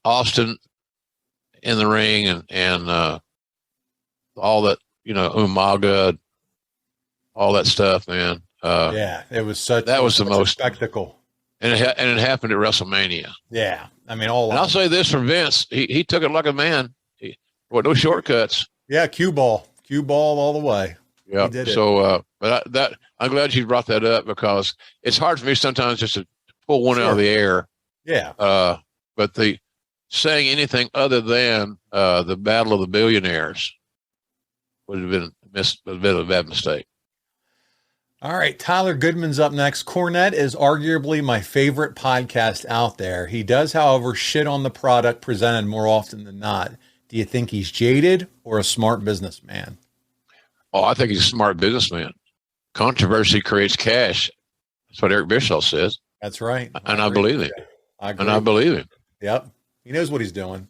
Austin in the ring and all that, Umaga, all that stuff, man. It was such the most spectacle. And it happened at WrestleMania. Yeah. I mean, and I'll say this from Vince, he took it like a man. No shortcuts. Yeah. Cue ball all the way. Yeah. So, I'm glad you brought that up because it's hard for me sometimes just to pull one out of the air. Yeah. But saying anything other than the Battle of the Billionaires would have been a bad mistake. All right, Tyler Goodman's up next. Cornette is arguably my favorite podcast out there. He does, however, shit on the product presented more often than not. Do you think he's jaded or a smart businessman? Oh, I think he's a smart businessman. Controversy creates cash. That's what Eric Bischoff says. That's right. And I believe him. I agree. And I believe him. Yep. He knows what he's doing.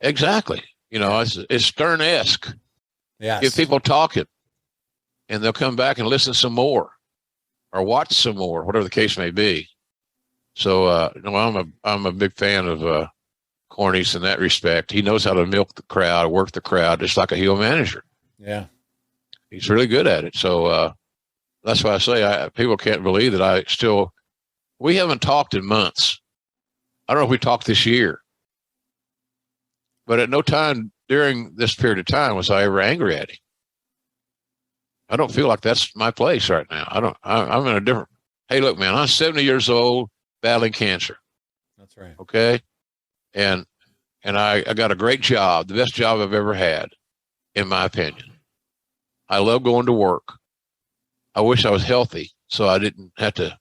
Exactly. It's Stern-esque. Yes. Get people talking, and they'll come back and listen some more or watch some more, whatever the case may be. So, I'm a big fan of Corny's in that respect. He knows how to milk the crowd, work the crowd, just like a heel manager. Yeah. He's really good at it. So, that's why I say people can't believe that we haven't talked in months. I don't know if we talked this year, but at no time during this period of time was I ever angry at him. I don't feel like that's my place right now. I'm in a different, hey, look, man, I'm 70 years old battling cancer. That's right. Okay. And I got a great job, the best job I've ever had, in my opinion. I love going to work. I wish I was healthy so I didn't have to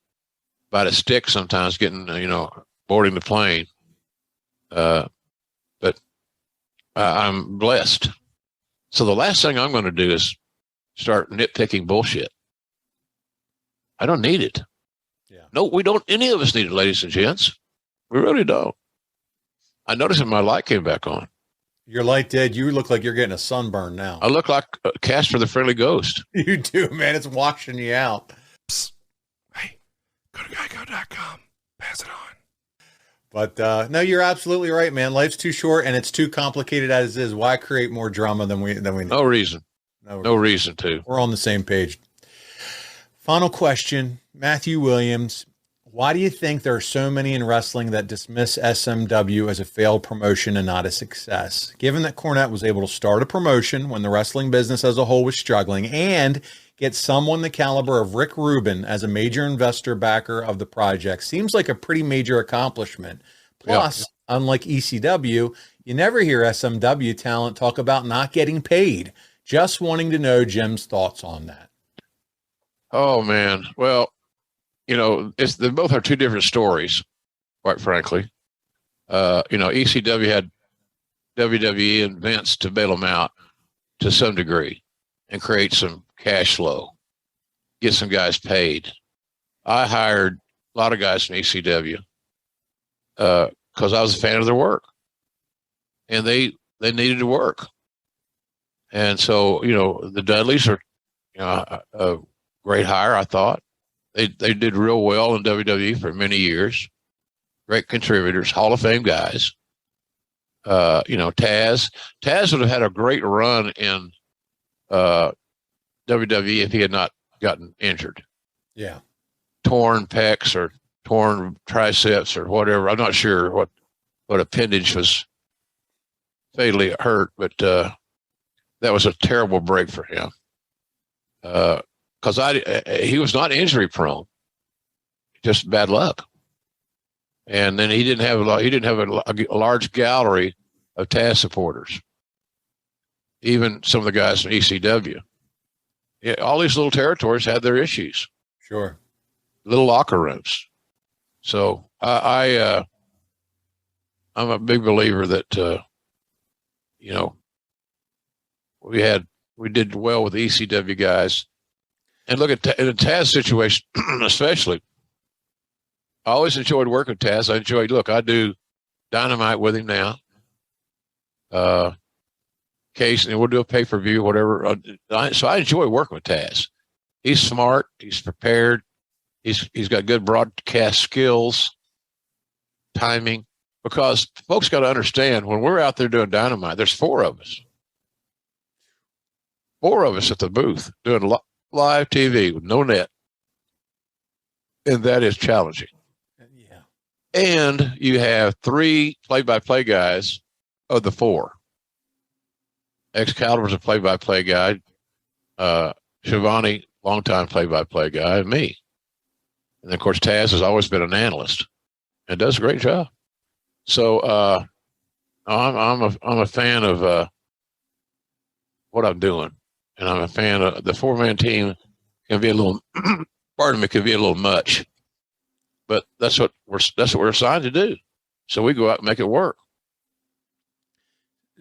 bite a stick sometimes getting, boarding the plane. But I'm blessed. So the last thing I'm going to do is start nitpicking bullshit. I don't need it. Yeah. No, we don't. Any of us need it, ladies and gents. We really don't. I noticed when my light came back on. Your light did. You look like you're getting a sunburn now. I look like Casper the Friendly Ghost. You do, man. It's washing you out. Psst. Hey, go to geico.com. Pass it on. But no, you're absolutely right, man. Life's too short and it's too complicated as is. Why create more drama than we need? No reason. No reason to. We're on the same page. Final question, Matthew Williams. Why do you think there are so many in wrestling that dismiss SMW as a failed promotion and not a success? Given that Cornette was able to start a promotion when the wrestling business as a whole was struggling and get someone the caliber of Rick Rubin as a major investor backer of the project, seems like a pretty major accomplishment. Plus, unlike ECW, you never hear SMW talent talk about not getting paid. Just wanting to know Jim's thoughts on that. Oh, man. Well, you know, they both are two different stories, quite frankly. You know, ECW had WWE and Vince to bail them out to some degree and create some cash flow, get some guys paid. I hired a lot of guys from ECW because I was a fan of their work, and they needed to work. And so, you know, the Dudleys are, you know, a great hire, I thought. They did real well in WWE for many years. Great contributors, Hall of Fame guys. You know, Taz would have had a great run in WWE if he had not gotten injured. Yeah. Torn pecs or torn triceps or whatever. I'm not sure what appendage was fatally hurt, but that was a terrible break for him. Because he was not injury prone, just bad luck. And then he didn't have a large gallery of Taz supporters. Even some of the guys from ECW. Yeah, all these little territories had their issues. Sure. Little locker rooms. So I'm a big believer that you know, we did well with the ECW guys. And look at in the Taz situation, especially. I always enjoyed working with Taz. I do Dynamite with him now. Case, and we'll do a pay-per-view, whatever. So I enjoy working with Taz. He's smart. He's prepared. He's got good broadcast skills, timing. Because folks got to understand, when we're out there doing Dynamite, there's four of us. Four of us at the booth doing live TV with no net. And that is challenging. Yeah. And you have three play-by-play guys of the four. Excalibur's a play-by-play guy. Shivani, longtime play-by-play guy, and me. And of course, Taz has always been an analyst and does a great job. So I'm a fan of what I'm doing, and I'm a fan of the four-man team. Can be a little, pardon me, can be a little much, but that's what we're assigned to do. So we go out and make it work.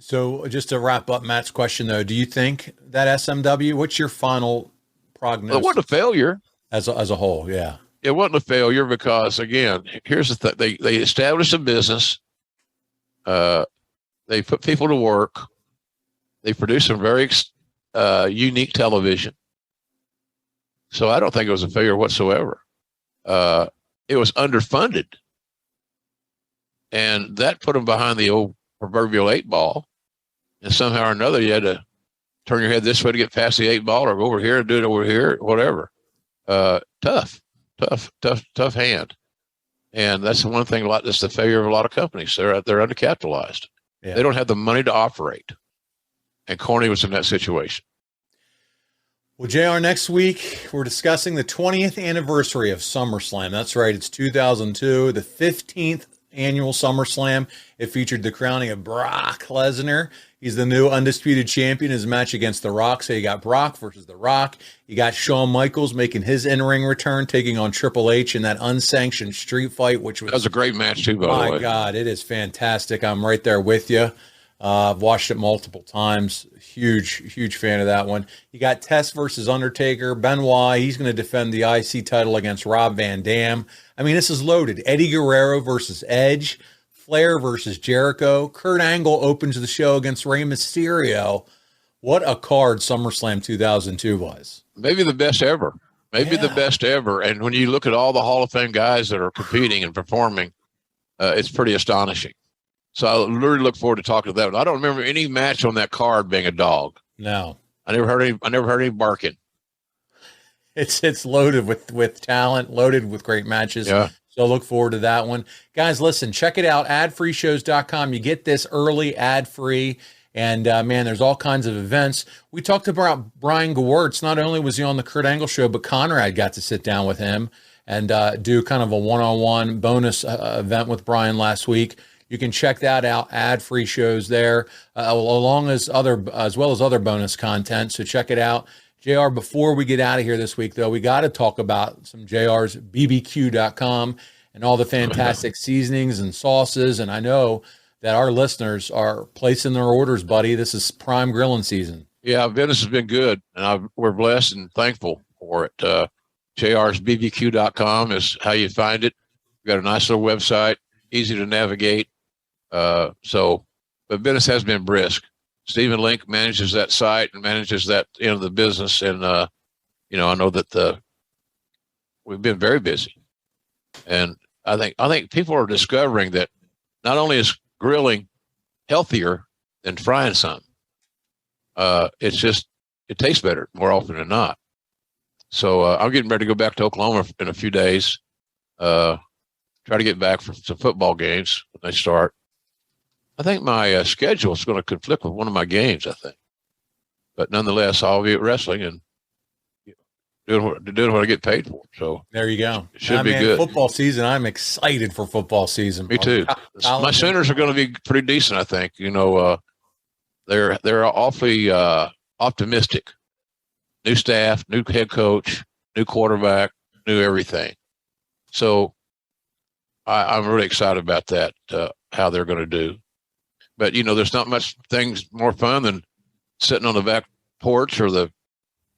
So just to wrap up Matt's question, though, do you think that SMW? What's your final prognosis? Well, it wasn't a failure as a whole. Yeah, it wasn't a failure because, again, here's the thing: they established a business. They put people to work. They produced some very unique television. So I don't think it was a failure whatsoever. It was underfunded, and that put them behind the old proverbial 8-ball. And somehow or another, you had to turn your head this way to get past the 8-ball, or go over here and do it over here, whatever. Tough hand. And that's the one thing. That's the failure of a lot of companies. They're undercapitalized. Yeah. They don't have the money to operate. And Corny was in that situation. Well, JR, next week, we're discussing the 20th anniversary of SummerSlam. That's right. It's 2002, the 15th annual SummerSlam. It featured the crowning of Brock Lesnar. He's the new undisputed champion. His match against The Rock. So you got Brock versus The Rock. You got Shawn Michaels making his in-ring return, taking on Triple H in that unsanctioned street fight, which was a great match too, by the way. My God, it is fantastic. I'm right there with you. I've watched it multiple times. Huge fan of that one. You got Test versus Undertaker. Benoit, he's going to defend the IC title against Rob Van Dam. I mean, this is loaded. Eddie Guerrero versus Edge. Flair versus Jericho. Kurt Angle opens the show against Rey Mysterio. What a card SummerSlam 2002 was. Maybe the best ever. The best ever. And when you look at all the Hall of Fame guys that are competing and performing, it's pretty astonishing. So I really look forward to talking to that one. I don't remember any match on that card being a dog. No. I never heard any barking. It's loaded with talent, loaded with great matches. Yeah. So look forward to that one. Guys, listen, check it out, adfreeshows.com. You get this early, ad-free, and, man, there's all kinds of events. We talked about Brian Gewirtz. Not only was he on the Kurt Angle show, but Conrad got to sit down with him and do kind of a one-on-one bonus event with Brian last week. You can check that out, ad-free shows there, along as well as other bonus content. So check it out. JR, before we get out of here this week, though, we got to talk about some JR's BBQ.com and all the fantastic seasonings and sauces. And I know that our listeners are placing their orders, buddy. This is prime grilling season. Yeah, business has been good, and we're blessed and thankful for it. JR's BBQ.com is how you find it. We've got a nice little website, easy to navigate. But business has been brisk. Stephen Link manages that site and manages that end of the business. And, I know that we've been very busy. And I think people are discovering that not only is grilling healthier than frying something, it tastes better more often than not. So I'm getting ready to go back to Oklahoma in a few days, try to get back for some football games when they start. I think my schedule is going to conflict with one of my games, I think. But nonetheless, I'll be at wrestling and doing what I get paid for. So there you go. It should be good. Football season. I'm excited for football season. Me too. My Sooners are going to be pretty decent, I think. They're awfully optimistic. New staff, new head coach, new quarterback, new everything. So I'm really excited about that, how they're going to do. But, there's not much things more fun than sitting on the back porch or the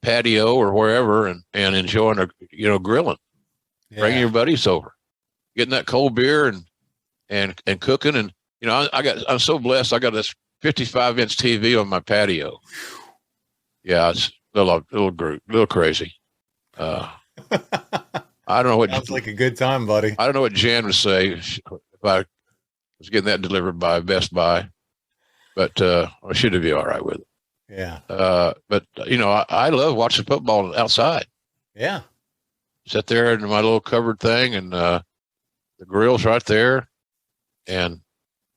patio or wherever and enjoying, grilling, bringing your buddies over, getting that cold beer and cooking. And, I'm so blessed. I got this 55-inch TV on my patio. Yeah, it's a little crazy. I don't know what. Sounds like a good time, buddy. I don't know what Jan would say if I was getting that delivered by Best Buy, but I should be all right with it. Yeah. But I love watching football outside. Yeah. Sit there in my little covered thing, and the grill's right there, and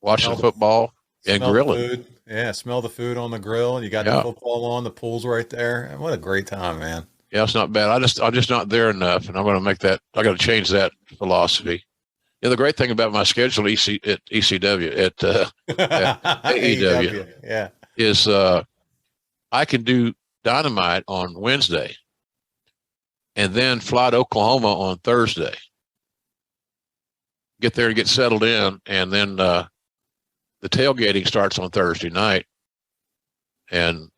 watching football and grilling. Food. Yeah, smell the food on the grill. You got the football on. The pool's right there. What a great time, man. Yeah, it's not bad. I'm just not there enough, and I'm going to make that. I got to change that philosophy. The great thing about my schedule at ECW at AEW, is I can do Dynamite on Wednesday, and then fly to Oklahoma on Thursday. Get there and get settled in, and then the tailgating starts on Thursday night, and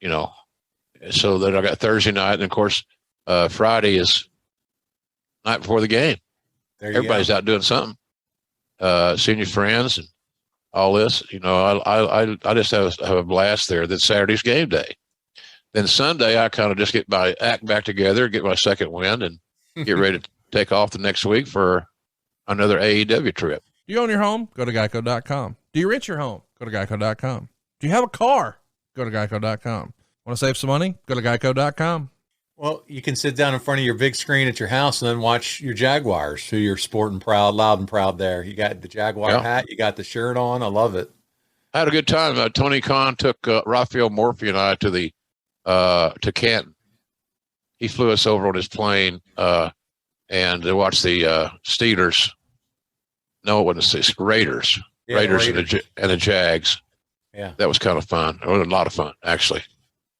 so then I got Thursday night, and of course Friday is night before the game. Everybody's out doing something. Seeing your friends and all this, I just have a blast there. Then Saturday's game day. Then Sunday, I kind of just get my act back together, get my second wind, and get ready to take off the next week for another AEW trip. Do you own your home? Go to geico.com. Do you rent your home? Go to geico.com. Do you have a car? Go to geico.com. Want to save some money? Go to geico.com. Well, you can sit down in front of your big screen at your house and then watch your Jaguars, who you're sporting loud and proud there. You got the Jaguar hat, you got the shirt on. I love it. I had a good time. Tony Khan took Raphael Morphy and I to Canton. He flew us over on his plane and to watch the Steelers. No, it wasn't the Raiders. Yeah, Raiders. And the Jags. Yeah, that was kind of fun. It was a lot of fun, actually.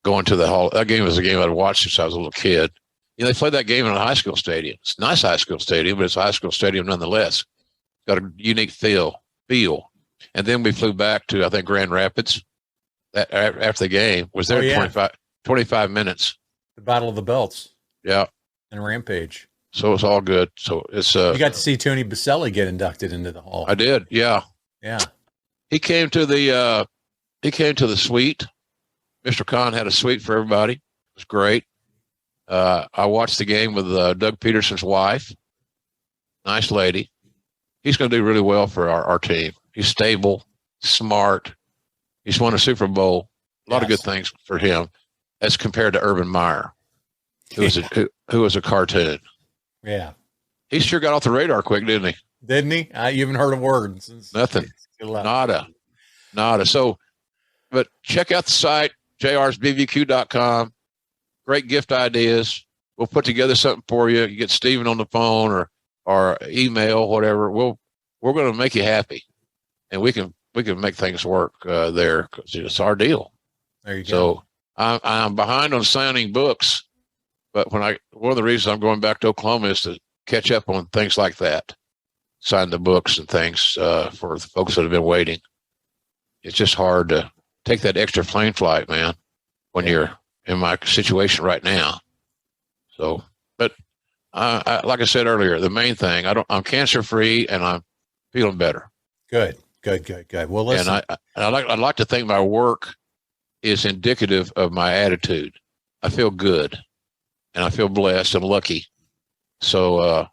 Going to the hall. That game was a game I'd watched since I was a little kid. They played that game in a high school stadium. It's a nice high school stadium, but it's a high school stadium nonetheless. Got a unique feel. And then we flew back to, I think, Grand Rapids after the game. Was there 25 minutes. The Battle of the Belts. Yeah. And Rampage. So it's all good. So it's you got to see Tony Baselli get inducted into the hall. I did. Yeah. Yeah. He came to the suite. Mr. Khan had a suite for everybody. It was great. I watched the game with Doug Peterson's wife. Nice lady. He's going to do really well for our team. He's stable, smart. He's won a Super Bowl. A lot of good things for him as compared to Urban Meyer. who was a cartoon. Yeah. He sure got off the radar quick, didn't he? Didn't he? I even heard a word. Nothing. Nada. So, but check out the site, jrsbbq.com. Great gift ideas. We'll put together something for you. You get Steven on the phone or email, whatever. We're going to make you happy, and we can make things work there, because it's our deal. There you go. So I'm behind on signing books, but one of the reasons I'm going back to Oklahoma is to catch up on things like that, sign the books and things for the folks that have been waiting. It's just hard to take that extra plane flight, man, when you're in my situation right now. So, but like I said earlier, the main thing, I'm cancer free and I'm feeling better. Good. Well, listen, and I'd like to think my work is indicative of my attitude. I feel good and I feel blessed and lucky. So,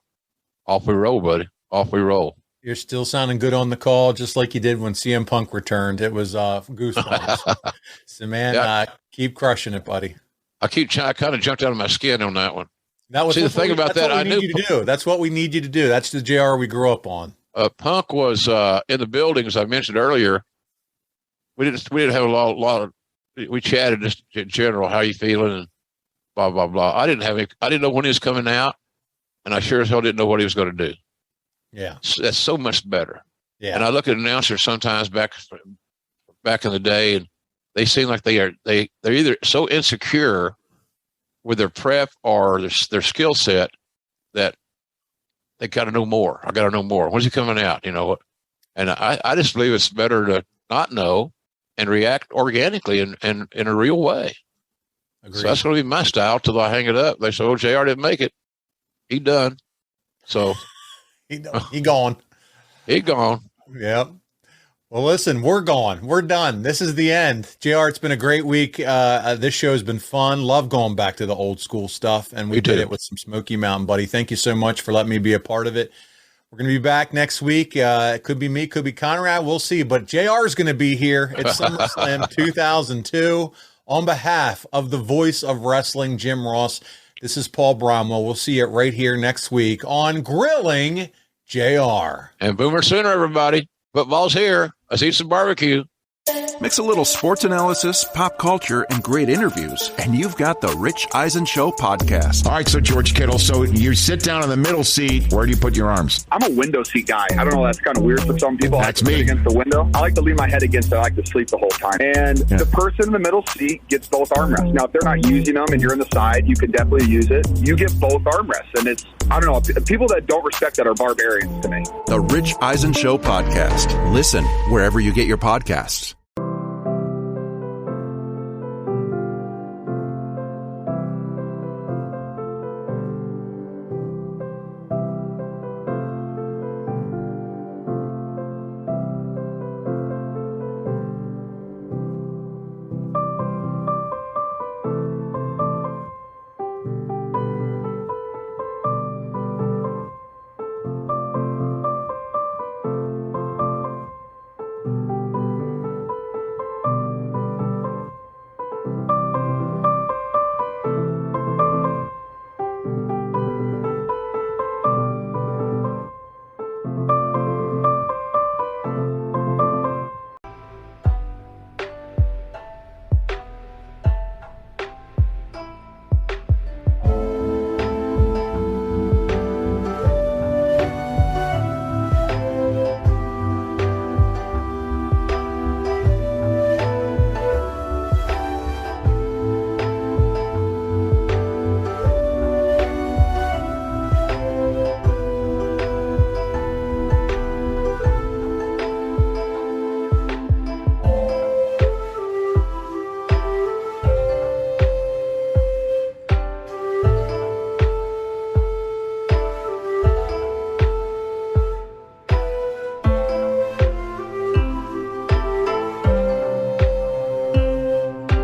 off we roll, buddy. Off we roll. You're still sounding good on the call, just like you did when CM Punk returned. It was goosebumps. So, man, keep crushing it, buddy. I kind of jumped out of my skin on that one. See, the thing about that, I knew you to do. That's what we need you to do. That's the JR we grew up on. Punk was in the building, as I mentioned earlier. We didn't have a lot of. We chatted just in general. How you feeling? And blah blah blah. I didn't know when he was coming out, and I sure as hell didn't know what he was going to do. Yeah, so that's so much better. Yeah, and I look at announcers sometimes back in the day, and they seem like they're either so insecure with their prep or their skill set that they got to know more. I got to know more. When's he coming out? You know, and I just believe it's better to not know and react organically and in a real way. Agreed. So that's going to be my style till I hang it up. They say, "Oh, JR didn't make it. He done." So he gone. He gone. Yep. Well, listen, we're gone. We're done. This is the end. JR, it's been a great week. This show has been fun. Love going back to the old school stuff, and we did it with some Smoky Mountain, buddy. Thank you so much for letting me be a part of it. We're going to be back next week. It could be me, could be Conrad. We'll see. But JR is going to be here at SummerSlam 2002 on behalf of the voice of wrestling, Jim Ross. This is Paul Bromwell. We'll see you right here next week on Grilling JR. And Boomer Sooner, everybody. Football's here. Let's eat some barbecue. Mix a little sports analysis, pop culture, and great interviews, and you've got the Rich Eisen Show podcast. All right, so George Kittle, so you sit down in the middle seat. Where do you put your arms? I'm a window seat guy. I don't know, that's kind of weird for some people. That's me. Against the window. I like to lean my head against it. I like to sleep the whole time. And the person in the middle seat gets both armrests. Now, if they're not using them and you're in the side, you can definitely use it. You get both armrests, and it's, I don't know, people that don't respect that are barbarians to me. The Rich Eisen Show podcast. Listen wherever you get your podcasts.